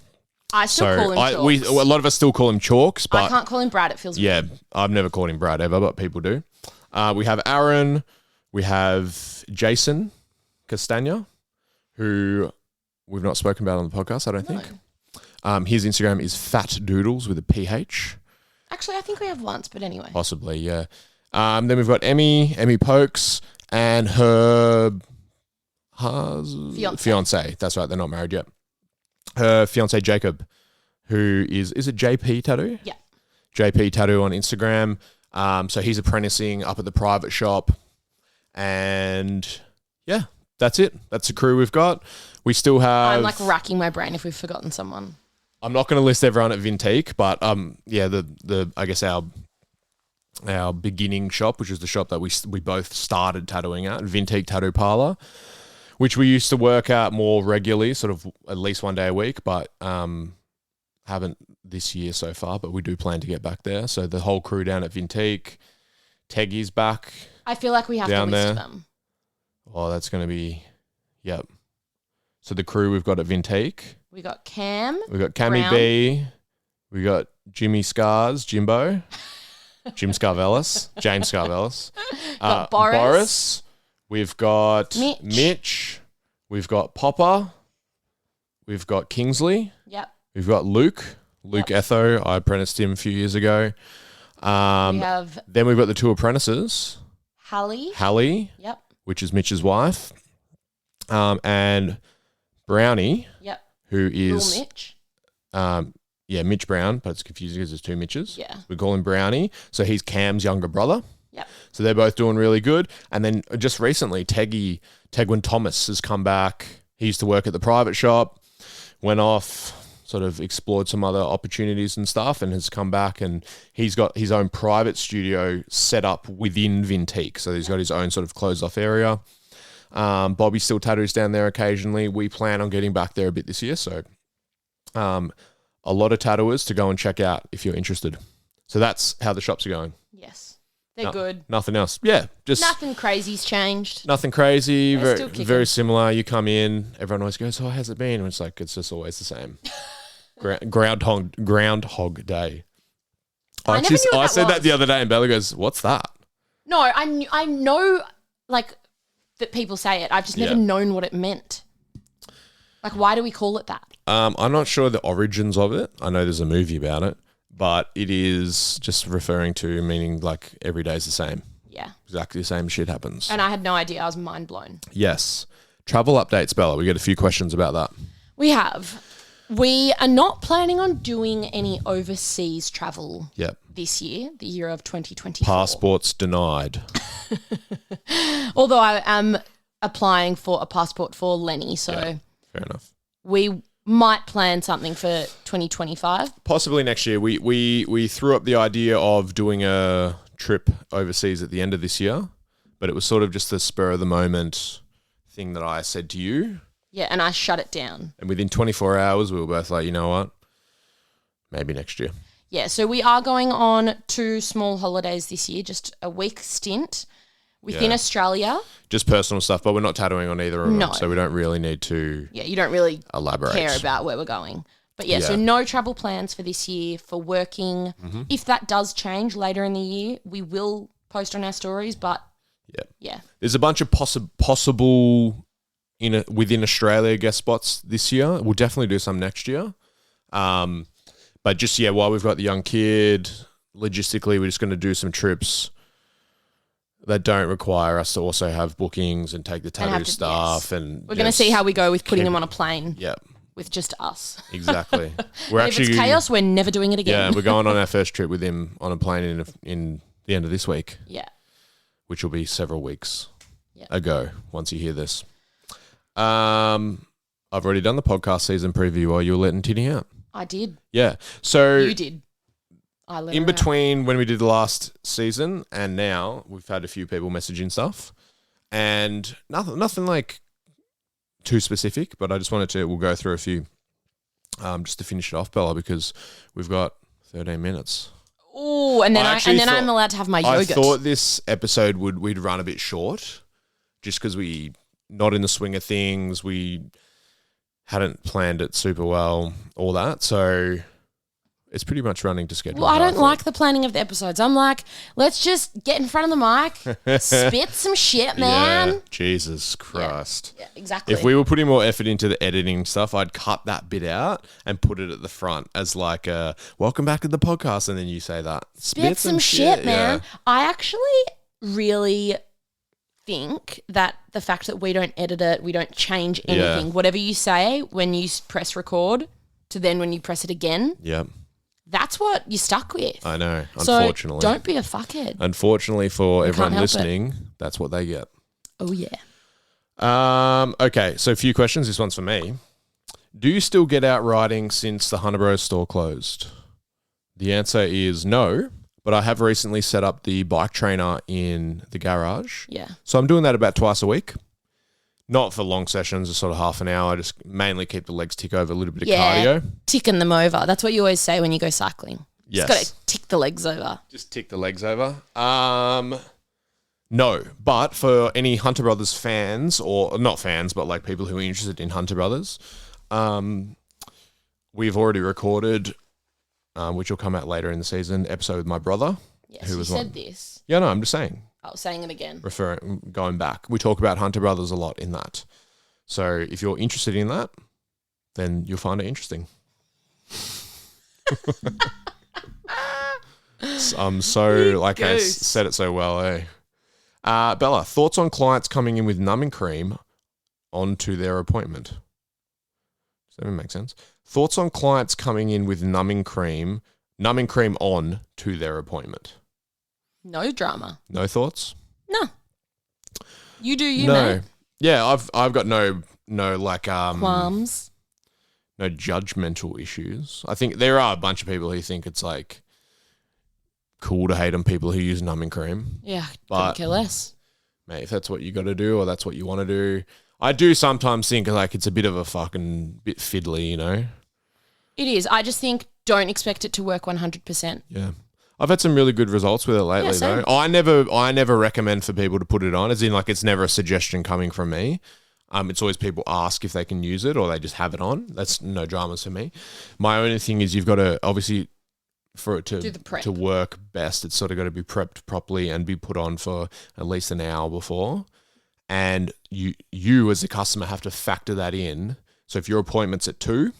I still call him Chalks. A lot of us still call him Chalks, but I can't call him Brad. It feels weird. Yeah, I've never called him Brad ever, but people do. We have Aaron. We have Jason Castagna, who we've not spoken about on the podcast, I don't think. His Instagram is Fat Doodles with a PH. Actually, I think we have once, but anyway. Possibly, yeah. Then we've got Emmy Pokes, and her fiance. That's right, they're not married yet. Her fiance Jacob, who is it JP Tattoo? Yeah. JP Tattoo on Instagram. So he's apprenticing up at the private shop. And yeah, that's it. That's the crew we've got. We still have... I'm like racking my brain if we've forgotten someone. I'm not going to list everyone at Vintique, but I guess our beginning shop, which is the shop that we both started tattooing at, Vintique Tattoo Parlor, which we used to work at more regularly, sort of at least one day a week, but haven't this year so far, but we do plan to get back there. So the whole crew down at Vintique, Teggy's back. I feel like we have to list them. Oh, that's going to be, yep. So the crew we've got at Vintique. We got Cam. We got Cammy B. We got Jimmy Scars, Jimbo. Jim Scarvellis. James Scarvellis. Got Boris. We've got Mitch. We've got Popper. We've got Kingsley. Yep. We've got Luke. Luke Etho. I apprenticed him a few years ago. Then we've got the two apprentices. Hallie. Yep. Which is Mitch's wife. And Brownie. Yep. Who is... Little Mitch. Mitch Brown, but it's confusing because there's two Mitches. Yeah. We call him Brownie. So he's Cam's younger brother. Yep. So they're both doing really good. And then just recently, Tegwin Thomas has come back. He used to work at the private shop, went off, sort of explored some other opportunities and stuff, and has come back, and he's got his own private studio set up within Vintique. So he's got his own sort of closed off area. Bobby still tattoos down there occasionally. We plan on getting back there a bit this year. So a lot of tattooers to go and check out if you're interested. So that's how the shops are going. Yes. They're good. Nothing else. Yeah. Just nothing crazy's changed. Nothing crazy. They're still kicking. Very similar. You come in, everyone always goes, "Oh, how's it been?" And it's like, it's just always the same. Groundhog Day. I never knew what I that said was. that the other day, and Bella goes, "What's that?" No, I know like that people say it. I've just never known what it meant. Like, why do we call it that? I'm not sure the origins of it. I know there's a movie about it, but it is just referring to meaning like every day's the same. Yeah. Exactly the same shit happens. And I had no idea. I was mind blown. Yes. Travel updates, Bella. We get a few questions about that. We have. We are not planning on doing any overseas travel this year, the year of 2024. Passports denied. Although I am applying for a passport for Lenny, so fair enough. We might plan something for 2025. Possibly next year. We threw up the idea of doing a trip overseas at the end of this year, but it was sort of just the spur of the moment thing that I said to you. Yeah, and I shut it down. And within 24 hours, we were both like, you know what? Maybe next year. Yeah, so we are going on 2 small holidays this year, just a week stint within Australia. Just personal stuff, but we're not tattooing on either of them, No. so we don't really need to you don't really elaborate. care about where we're going. But so no travel plans for this year for working. Mm-hmm. If that does change later in the year, we will post on our stories, but there's a bunch of possible within Australia guest spots this year. We'll definitely do some next year. But just, while we've got the young kid, logistically, we're just going to do some trips that don't require us to also have bookings and take the tattoo stuff. And we're going to see how we go with putting them on a plane. Yep. With just us. Exactly. If it's chaos, we're never doing it again. Yeah, we're going on our first trip with him on a plane in the end of this week. Yeah. Which will be several weeks ago once you hear this. I've already done the podcast season preview while you were letting Tinny out. I did. Yeah. So you did. I let in her between when we did the last season and now, we've had a few people messaging stuff, and nothing like too specific, but I just we'll go through a few just to finish it off, Bella, because we've got 13 minutes. Oh, and then I'm allowed to have my yogurt. I thought this episode we'd run a bit short, just because we not in the swing of things. We hadn't planned it super well, all that. So it's pretty much running to schedule. Well, I don't like the planning of the episodes. I'm like, let's just get in front of the mic, spit some shit, man. Yeah, Jesus Christ. Yeah, exactly. If we were putting more effort into the editing stuff, I'd cut that bit out and put it at the front as like a welcome back to the podcast, and then you say that. Spit some shit, man. Yeah. I actually really think that the fact that we don't edit it, we don't change anything, whatever you say when you press record to then when you press it again. Yeah. That's what you're stuck with. I know, unfortunately. So don't be a fuckhead. Unfortunately for everyone listening, that's what they get. Oh, yeah. Okay, so a few questions. This one's for me. Do you still get out riding since the Hunter Bros store closed? The answer is no, but I have recently set up the bike trainer in the garage. Yeah. So I'm doing that about twice a week. Not for long sessions, just sort of half an hour. Just mainly keep the legs tick over, a little bit of cardio. Ticking them over. That's what you always say when you go cycling. Yes. Just got to tick the legs over. Just tick the legs over. No, but for any Hunter Brothers fans, or not fans, but like people who are interested in Hunter Brothers, we've already recorded, which will come out later in the season, episode with my brother. Yes, who was said this. Yeah, no, I'm just saying. Oh, saying it again. Going back. We talk about Hunter Brothers a lot in that. So if you're interested in that, then you'll find it interesting. I'm so, like I said it so well, eh? Bella, thoughts on clients coming in with numbing cream onto their appointment? Does that even make sense? Thoughts on clients coming in with numbing cream on to their appointment? No drama. No thoughts? No. You do you, mate. Yeah, I've got no like qualms. no judgmental issues. I think there are a bunch of people who think it's like cool to hate on people who use numbing cream. Yeah, But- couldn't care less. Mate, if that's what you got to do or that's what you want to do, I do sometimes think like it's a bit of a fucking bit fiddly, you know? It is. I just think don't expect it to work 100%. Yeah. I've had some really good results with it lately, same. though. I never recommend for people to put it on, as in like it's never a suggestion coming from me. It's always people ask if they can use it or they just have it on. That's no dramas for me. My only thing is you've got to obviously for it Do the prep. to work best, it's sort of got to be prepped properly and be put on for at least an hour before. And you as a customer have to factor that in. So if your appointment's at 2,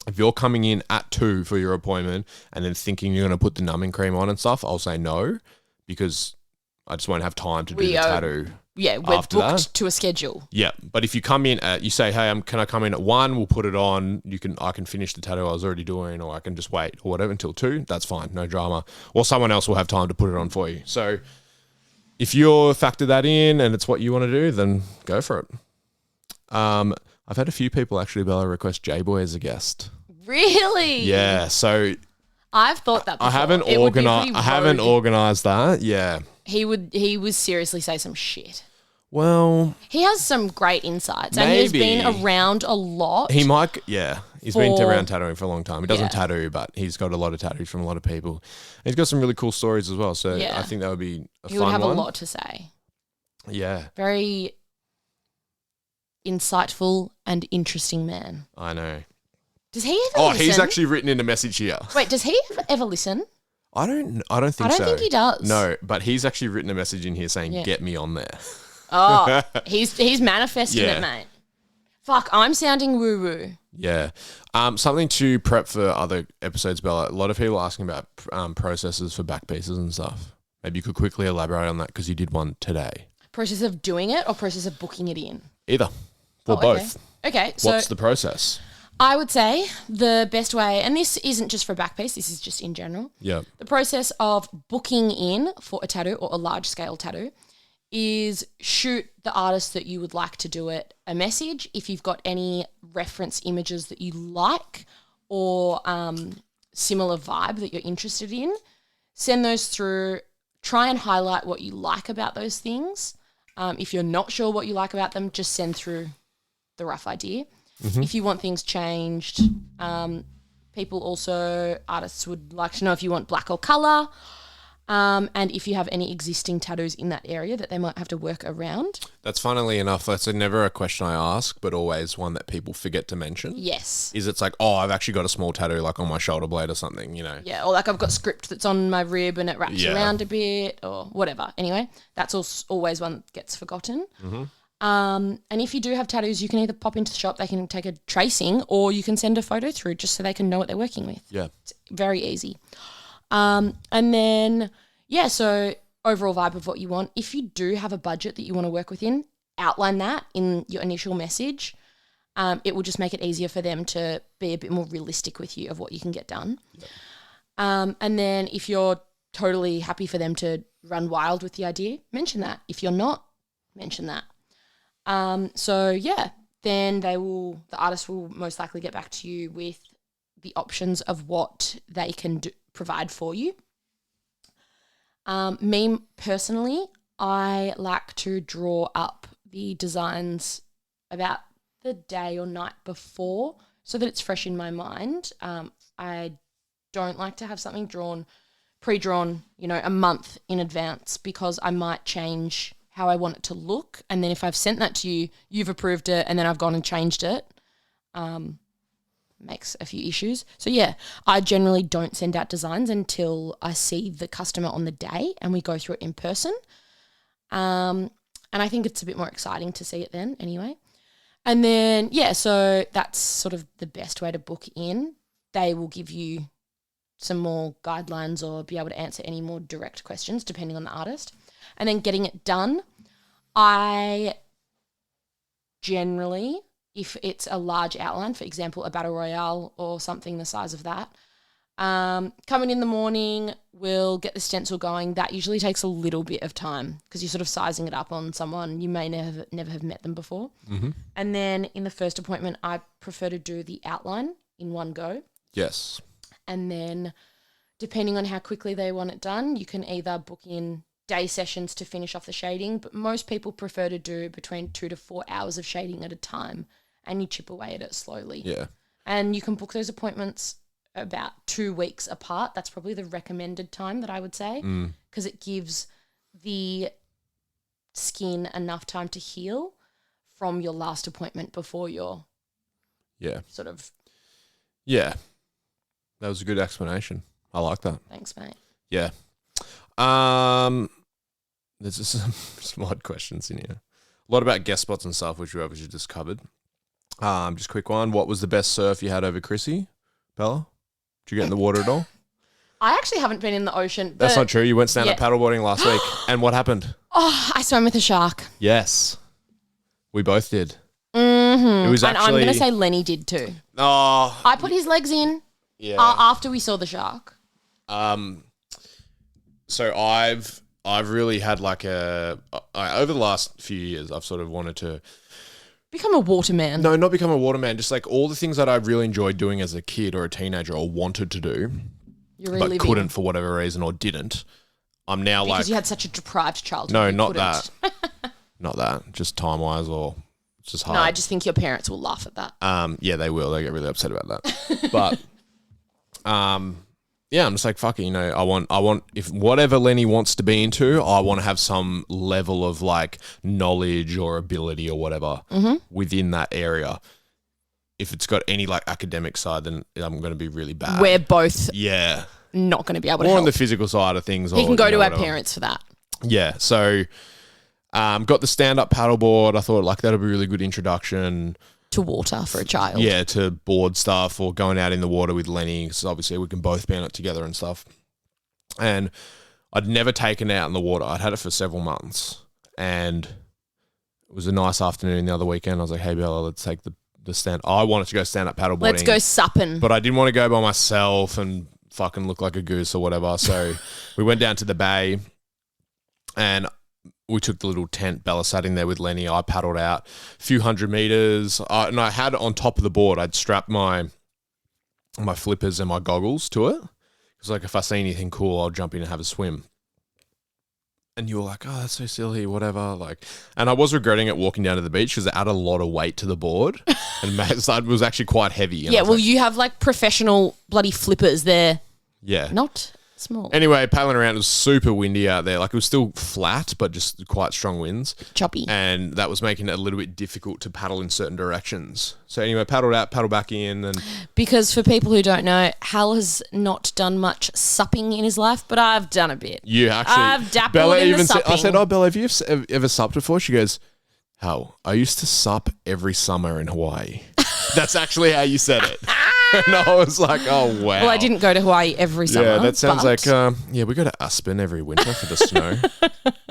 if you're coming in at 2 for your appointment and then thinking you're going to put the numbing cream on and stuff, I'll say no, because I just won't have time to do the tattoo. Yeah, we're after booked that. to a schedule. Yeah, but if you come in at, you say, hey, can I come in at 1? We'll put it on. I can finish the tattoo I was already doing, or I can just wait or whatever until 2. That's fine, no drama. Or someone else will have time to put it on for you. So if you factor that in and it's what you want to do, then go for it. I've had a few people actually, Bella, request J-Boy as a guest. Really? Yeah, so I've thought that before. I haven't It would be pretty organized that. Yeah. He would seriously say some shit. Well, He has some great insights and he's been around a lot. he might. Yeah, he's been For- around tattooing for a long time. He doesn't Yeah. tattoo, but he's got a lot of tattoos from a lot of people. And he's got some really cool stories as well. So Yeah. I think that would be a He fun would have one. a lot to say. Yeah, Very insightful and interesting man. I know. Does he ever listen? He's actually written in a message here. Wait, does he ever listen? I don't think so. I don't think he does. No, but he's actually written a message in here saying, Yeah. "Get me on there." Oh, he's manifesting Yeah. it, mate. Fuck, I'm sounding woo-woo. Yeah. Something to prep for other episodes, Bella. A lot of people are asking about processes for back pieces and stuff. Maybe you could quickly elaborate on that because you did one today. Process of doing it or process of booking it in? Either. Or Oh, okay. both. Okay, so What's the process? I would say the best way, and this isn't just for a back piece, this is just in general. Yeah. The process of booking in for a tattoo or a large scale tattoo is shoot the artist that you would like to do it a message. If you've got any reference images that you like or similar vibe that you're interested in, send those through. Try and highlight what you like about those things. If you're not sure what you like about them, just send through the rough idea. If you want things changed, artists would like to know if you want black or colour, and if you have any existing tattoos in that area that they might have to work around. That's funnily enough, that's never a question I ask, but always one that people forget to mention. Yes. Is it's like, I've actually got a small tattoo like on my shoulder blade or something, you know. Yeah, or like I've got script that's on my rib and it wraps Yeah. around a bit or whatever. Anyway, that's always one that gets forgotten. And if you do have tattoos, you can either pop into the shop, they can take a tracing, or you can send a photo through just so they can know what they're working with. Yeah. It's very easy. And then, yeah, so overall vibe of what you want. If you do have a budget that you want to work within, outline that in your initial message. It will just make it easier for them to be a bit more realistic with you of what you can get done. Yeah. And then if you're totally happy for them to run wild with the idea, mention that. If you're not, mention that. So yeah, then the artist will most likely get back to you with the options of what they can provide for you. Me personally, I like to draw up the designs about the day or night before so that it's fresh in my mind. I don't like to have something pre-drawn, a month in advance, because I might change how I want it to look. And then if I've sent that to you, you've approved it, and then I've gone and changed it, makes a few issues. So yeah, I generally don't send out designs until I see the customer on the day and we go through it in person. And I think it's a bit more exciting to see it then anyway. And then, yeah, so that's sort of the best way to book in. They will give you some more guidelines or be able to answer any more direct questions depending on the artist. And then getting it done, I generally, if it's a large outline, for example, a battle royale or something the size of that, Coming in the morning, we'll get the stencil going. That usually takes a little bit of time because you're sort of sizing it up on someone. You may never have met them before. Mm-hmm. And then in the first appointment, I prefer to do the outline in one go. Yes. And then depending on how quickly they want it done, you can either book in day sessions to finish off the shading, but most people prefer to do between 2 to 4 hours of shading at a time, and you chip away at it slowly. Yeah. And you can book those appointments about 2 weeks apart. That's probably the recommended time that I would say, because it gives the skin enough time to heal from your last appointment before your sort of. Yeah. That was a good explanation. I like that. Thanks, mate. Yeah. There's just some odd questions in here. A lot about guest spots and stuff, which we obviously just covered. Just a quick one. What was the best surf you had over Chrissy, Bella? Did you get in the water at all? I actually haven't been in the ocean. That's not true. You went stand-up paddleboarding last week. And what happened? Oh, I swam with a shark. Yes. We both did. Mm-hmm. It was actually... And I'm going to say Lenny did too. Oh. I put his legs in after we saw the shark. So I've really had like over the last few years, I've sort of wanted to become a waterman. No, not become a waterman. Just like all the things that I really enjoyed doing as a kid or a teenager or wanted to do, but couldn't for whatever reason or didn't. I'm now because you had such a deprived childhood. No, not that. Not that. Just time wise or it's just hard. No, I just think your parents will laugh at that. Yeah, they will. They get really upset about that. But yeah, I'm just like, fuck it, I want, if whatever Lenny wants to be into, I want to have some level of like knowledge or ability or whatever within that area. If it's got any like academic side, then I'm going to be really bad. We're both not going to be able to More help. on the physical side of things. He can go to our whatever. parents for that. Yeah, so got the stand-up paddleboard. I thought like that'll be a really good introduction. To water for a child. Yeah, to board stuff or going out in the water with Lenny because obviously we can both be in it together and stuff. And I'd never taken it out in the water. I'd had it for several months. And it was a nice afternoon the other weekend. I was like, hey, Bella, let's take the stand. I wanted to go stand-up paddleboarding. Let's go supping. But I didn't want to go by myself and fucking look like a goose or whatever. So we went down to the bay and we took the little tent. Bella sat in there with Lenny. I paddled out a few 100 meters. And I had on top of the board, I'd strapped my flippers and my goggles to it. Because like if I see anything cool, I'll jump in and have a swim. And you were like, oh, that's so silly, whatever. Like, and I was regretting it walking down to the beach because it added a lot of weight to the board. And it was actually quite heavy. Yeah, well, you have like professional bloody flippers there. Yeah. Not small. Anyway, paddling around, it was super windy out there. Like it was still flat, but just quite strong winds. Choppy. And that was making it a little bit difficult to paddle in certain directions. So anyway, paddled out, paddled back in. And because for people who don't know, Hal has not done much supping in his life, but I've done a bit. You actually. I've dabbled Bella in even the supping. I said, oh, Bella, have you ever supped before? She goes, Hal, I used to sup every summer in Hawaii. That's actually how you said it. And I was like, oh, wow. Well, I didn't go to Hawaai every summer. Yeah, that sounds like, we go to Aspen every winter for the snow.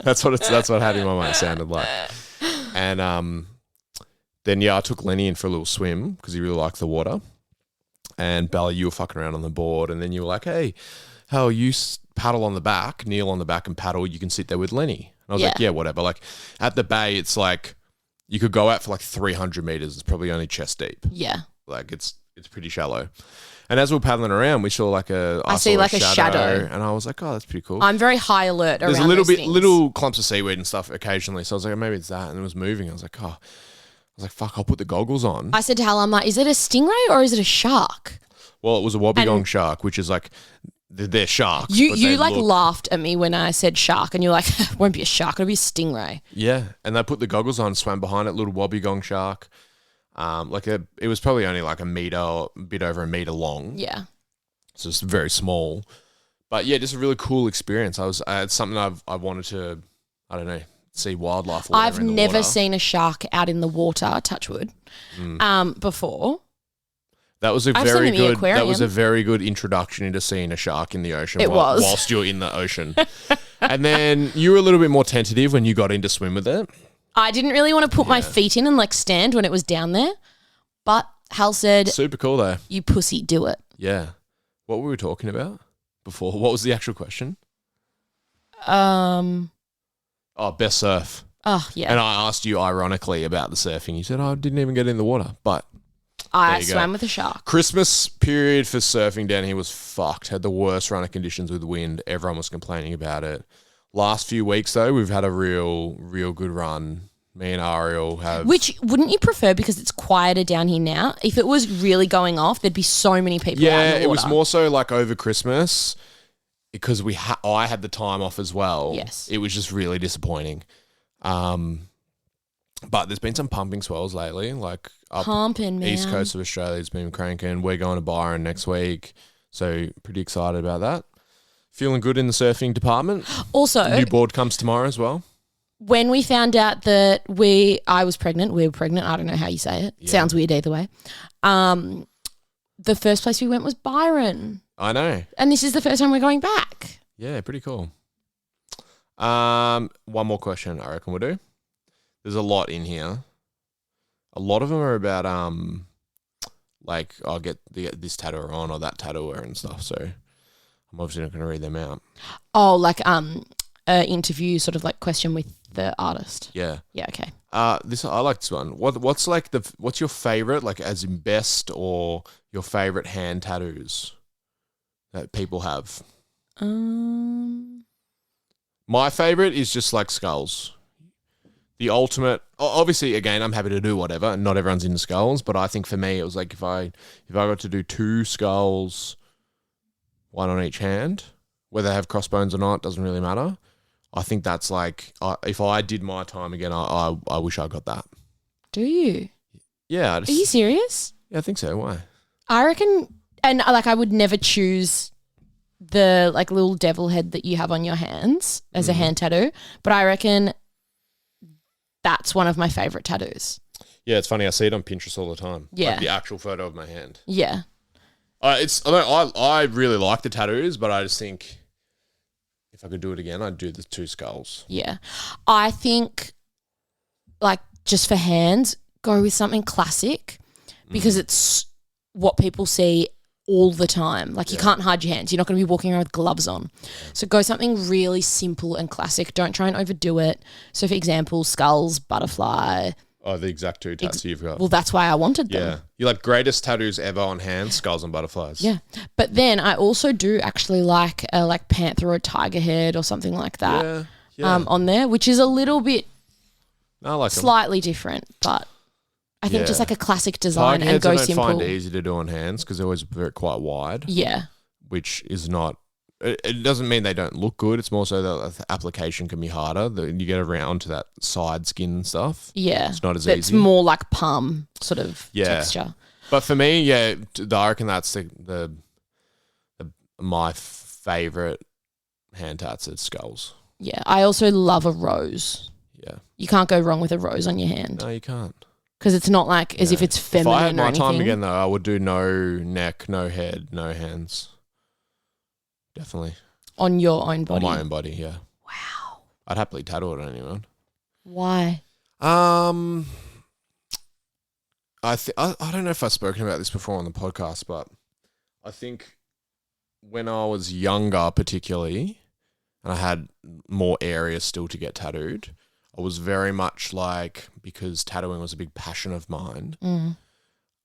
That's what had in my mind sounded like. And then, I took Lenny in for a little swim because he really liked the water. And Bella, you were fucking around on the board. And then you were like, hey, Hal, you paddle on the back, kneel on the back and paddle. You can sit there with Lenny. And I was like, yeah, whatever. Like at the bay, it's like you could go out for like 300 meters. It's probably only chest deep. Yeah. Like it's pretty shallow. And as we were paddling around, we saw I see a shadow. And I was like, oh, that's pretty cool. I'm very high alert around There's a little those bit, things. little clumps of seaweed and stuff occasionally. So I was like, oh, maybe it's that. And it was moving. I was like, fuck, I'll put the goggles on. I said to Hal, I'm like, is it a stingray or is it a shark? Well, it was a wobbegong shark, which is like, they're sharks. You like laughed at me when I said shark and you're like, it won't be a shark, it'll be a stingray. Yeah. And they put the goggles on, swam behind it, little wobbegong shark. It was probably only like a meter, or a bit over a meter long. Yeah. So it's very small. But yeah, just a really cool experience. It's something I wanted to, I don't know, see wildlife. Or I've never seen a shark out in the water, touch wood, before. That was a very good introduction into seeing a shark in the ocean. Whilst you're in the ocean. And then you were a little bit more tentative when you got in to swim with it. I didn't really want to put my feet in and like stand when it was down there. But Hal said, super cool though. You pussy, do it. Yeah. What were we talking about before? What was the actual question? Oh Best surf. yeah. And I asked you ironically about the surfing. You said, I didn't even get in the water. But I you go. swam with a shark. Christmas period for surfing down here was fucked. Had the worst run of conditions with wind. Everyone was complaining about it. Last few weeks, though, we've had a real good run. Me and Ariel have... Which, wouldn't you prefer because it's quieter down here now? If it was really going off, there'd be so many people out in the water. Yeah, it was more so like over Christmas because I had the time off as well. Yes. It was just really disappointing. But there's been some pumping swells lately, like up Pumping, man. East Coast of Australia's been cranking. We're going to Byron next week, so pretty excited about that. Feeling good in the surfing department. Also, New board comes tomorrow as well. when we found out that I was pregnant, we were pregnant. I don't know how you say it. Yeah. Sounds weird either way. The first place we went was Byron. I know. And this is the first time we're going back. Yeah, pretty cool. One more question I reckon we'll do. There's a lot in here. A lot of them are about like I'll get this tattooer on or that tattooer and stuff. So I'm obviously not going to read them out. Oh, like interview sort of like question with the artist. Yeah. Yeah, okay. I like this one. What's your favorite, like as in best or your favorite hand tattoos that people have? My favorite is just like skulls. The ultimate, obviously, again, I'm happy to do whatever. Not everyone's into skulls, but I think for me, it was like if I got to do 2 skulls, one on each hand, whether they have crossbones or not, doesn't really matter. I think that's like, if I did my time again, I wish I got that. Do you? Yeah. Are you serious? Yeah, I think so. Why? I reckon, and like I would never choose the like little devil head that you have on your hands as a hand tattoo, but I reckon that's one of my favorite tattoos. Yeah, it's funny. I see it on Pinterest all the time. Yeah. Like the actual photo of my hand. Yeah. I really like the tattoos, but I just think if I could do it again, I'd do the 2 skulls. Yeah. I think like just for hands, go with something classic because it's what people see all the time. Like you can't hide your hands. You're not going to be walking around with gloves on. So go something really simple and classic. Don't try and overdo it. So for example, skulls, butterfly. Oh, the exact 2 tats you've got. Well, that's why I wanted them. Yeah. You're like greatest tattoos ever on hands, skulls and butterflies. Yeah. But then I also do actually like a like panther or tiger head or something like that on there, which is a little bit I like them. slightly different, but I think just like a classic design Tiger and heads go I don't simple. find easy to do on hands because they're always quite wide. Yeah. Which is not. It doesn't mean they don't look good. It's more so that the application can be harder. You get around to that side skin and stuff. Yeah. It's not as It's easy. more like palm sort of texture. But for me, I reckon that's the my favorite hand tats are skulls. Yeah. I also love a rose. Yeah. You can't go wrong with a rose on your hand No, you can't. because it's not like as if it's feminine If I had or my anything. time again, though, I would do no neck, no head, no hands. Definitely. On your own body. On my own body, yeah. Wow. I'd happily tattoo it on anyone. Why? I don't know if I've spoken about this before on the podcast, but I think when I was younger, particularly, and I had more areas still to get tattooed, I was very much like, because tattooing was a big passion of mine.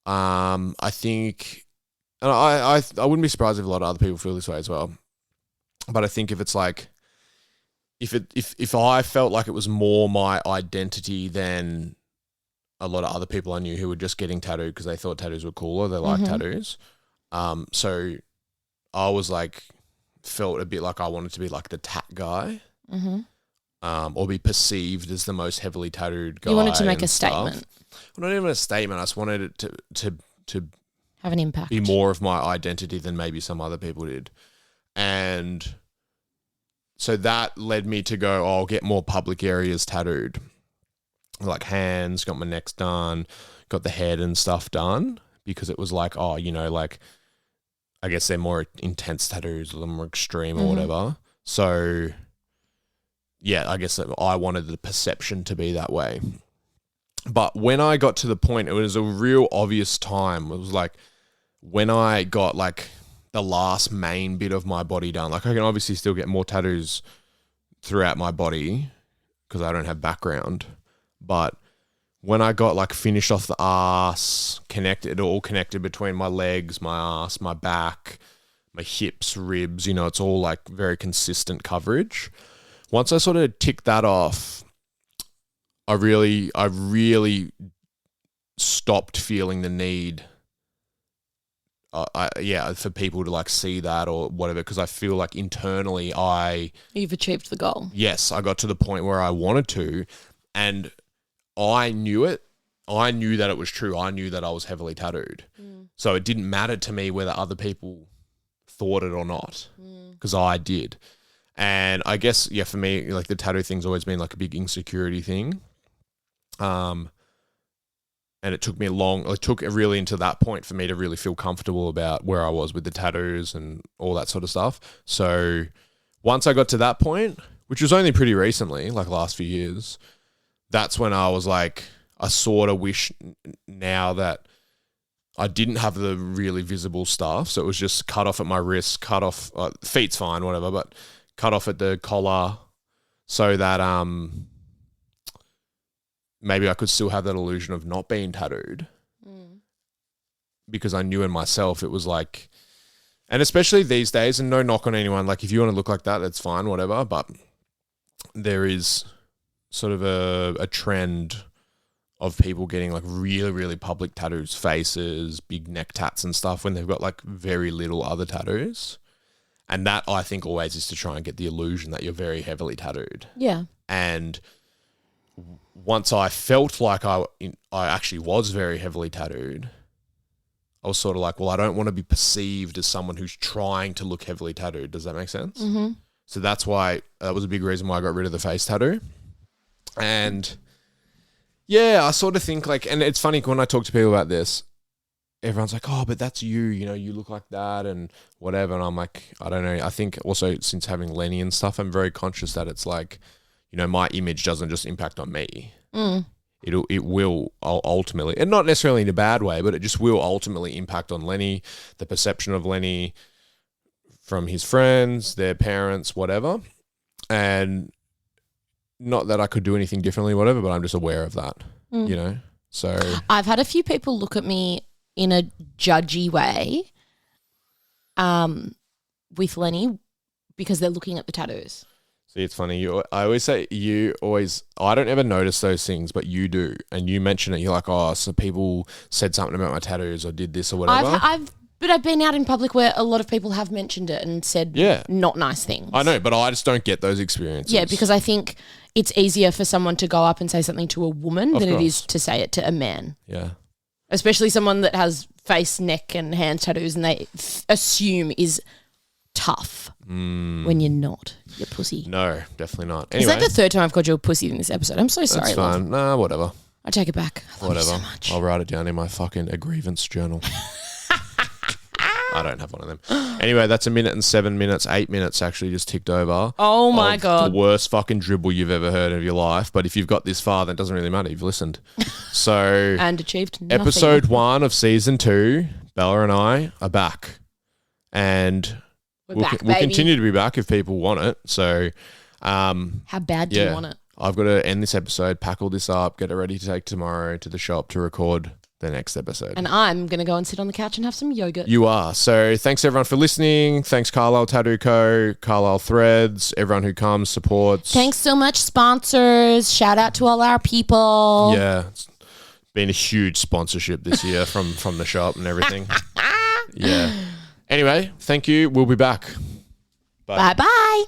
I think, and I wouldn't be surprised if a lot of other people feel this way as well. But I think if it's like, if I felt like it was more my identity than a lot of other people I knew who were just getting tattooed because they thought tattoos were cooler, they liked tattoos. So I was like, felt a bit like I wanted to be like the tat guy. Or be perceived as the most heavily tattooed guy. You wanted to make a and stuff. statement. Well, not even a statement. I just wanted it to Have an impact. be more of my identity than maybe some other people did. And so that led me to go, I'll get more public areas tattooed. Like hands, got my neck done, got the head and stuff done because it was like, like I guess they're more intense tattoos or more extreme or whatever. So yeah, I guess I wanted the perception to be that way. But when I got to the point, it was a real obvious time. It was like when I got like the last main bit of my body done. Like I can obviously still get more tattoos throughout my body because I don't have background. But when I got like finished off the ass, all connected between my legs, my ass, my back, my hips, ribs, it's all like very consistent coverage. Once I sort of ticked that off, I really stopped feeling the need for people to like see that or whatever, because I feel like internally you've achieved the goal. Yes, I got to the point where I wanted to, and I knew it. I knew that it was true. I knew that I was heavily tattooed. So it didn't matter to me whether other people thought it or not, because I did. And I guess, for me, like the tattoo thing's always been like a big insecurity thing. And it took really into that point for me to really feel comfortable about where I was with the tattoos and all that sort of stuff. So once I got to that point, which was only pretty recently, like the last few years, that's when I was like, I sort of wish now that I didn't have the really visible stuff. So it was just cut off at my wrist, cut off, feet's fine, whatever, but cut off at the collar so that, maybe I could still have that illusion of not being tattooed because I knew in myself it was like, and especially these days, and no knock on anyone, like if you want to look like that, that's fine, whatever. But there is sort of a trend of people getting like really, really public tattoos, faces, big neck tats and stuff when they've got like very little other tattoos. And that I think always is to try and get the illusion that you're very heavily tattooed. Yeah. And once I felt like I actually was very heavily tattooed, I was sort of like, well, I don't want to be perceived as someone who's trying to look heavily tattooed. Does that make sense? Mm-hmm. So that was a big reason why I got rid of the face tattoo. And I sort of think like, and it's funny when I talk to people about this, everyone's like, oh, but that's you, you look like that and whatever. And I'm like, I don't know. I think also since having Lenny and stuff, I'm very conscious that it's like, my image doesn't just impact on me. It will ultimately, and not necessarily in a bad way, but it just will ultimately impact on Lenny, the perception of Lenny from his friends, their parents, whatever. And not that I could do anything differently, whatever, but I'm just aware of that, So I've had a few people look at me in a judgy way with Lenny because they're looking at the tattoos. See, it's funny. I always say I don't ever notice those things, but you do. And you mention it. You're like, oh, so people said something about my tattoos or did this or whatever. But I've been out in public where a lot of people have mentioned it and said not nice things. I know, but I just don't get those experiences. Yeah, because I think it's easier for someone to go up and say something to a woman than it is to say it to a man. Yeah. Especially someone that has face, neck and hand tattoos and they assume is tough when you're not. You're pussy. No, definitely not. Anyway, is that the third time I've called you a pussy in this episode? I'm so sorry. That's fine. Nah, whatever. I take it back. I love whatever. you so much. I'll write it down in my fucking a grievance journal. I don't have one of them. Anyway, that's 1 minute and 7 minutes. 8 minutes actually just ticked over. Oh my God. The worst fucking dribble you've ever heard of your life. But if you've got this far, then it doesn't really matter. You've listened. So and achieved nothing. Episode 1 of season 2, Bella and I are back. And we'll continue to be back if people want it. So how bad do you want it? I've got to end this episode, pack all this up, get it ready to take tomorrow to the shop to record the next episode. And I'm going to go and sit on the couch and have some yogurt. You are. So thanks everyone for listening. Thanks Carlisle Tattoo Co., Carlisle Threads, everyone who comes, supports. Thanks so much, sponsors. Shout out to all our people. Yeah. It's been a huge sponsorship this year from the shop and everything. Yeah. Anyway, thank you. We'll be back. Bye. Bye-bye.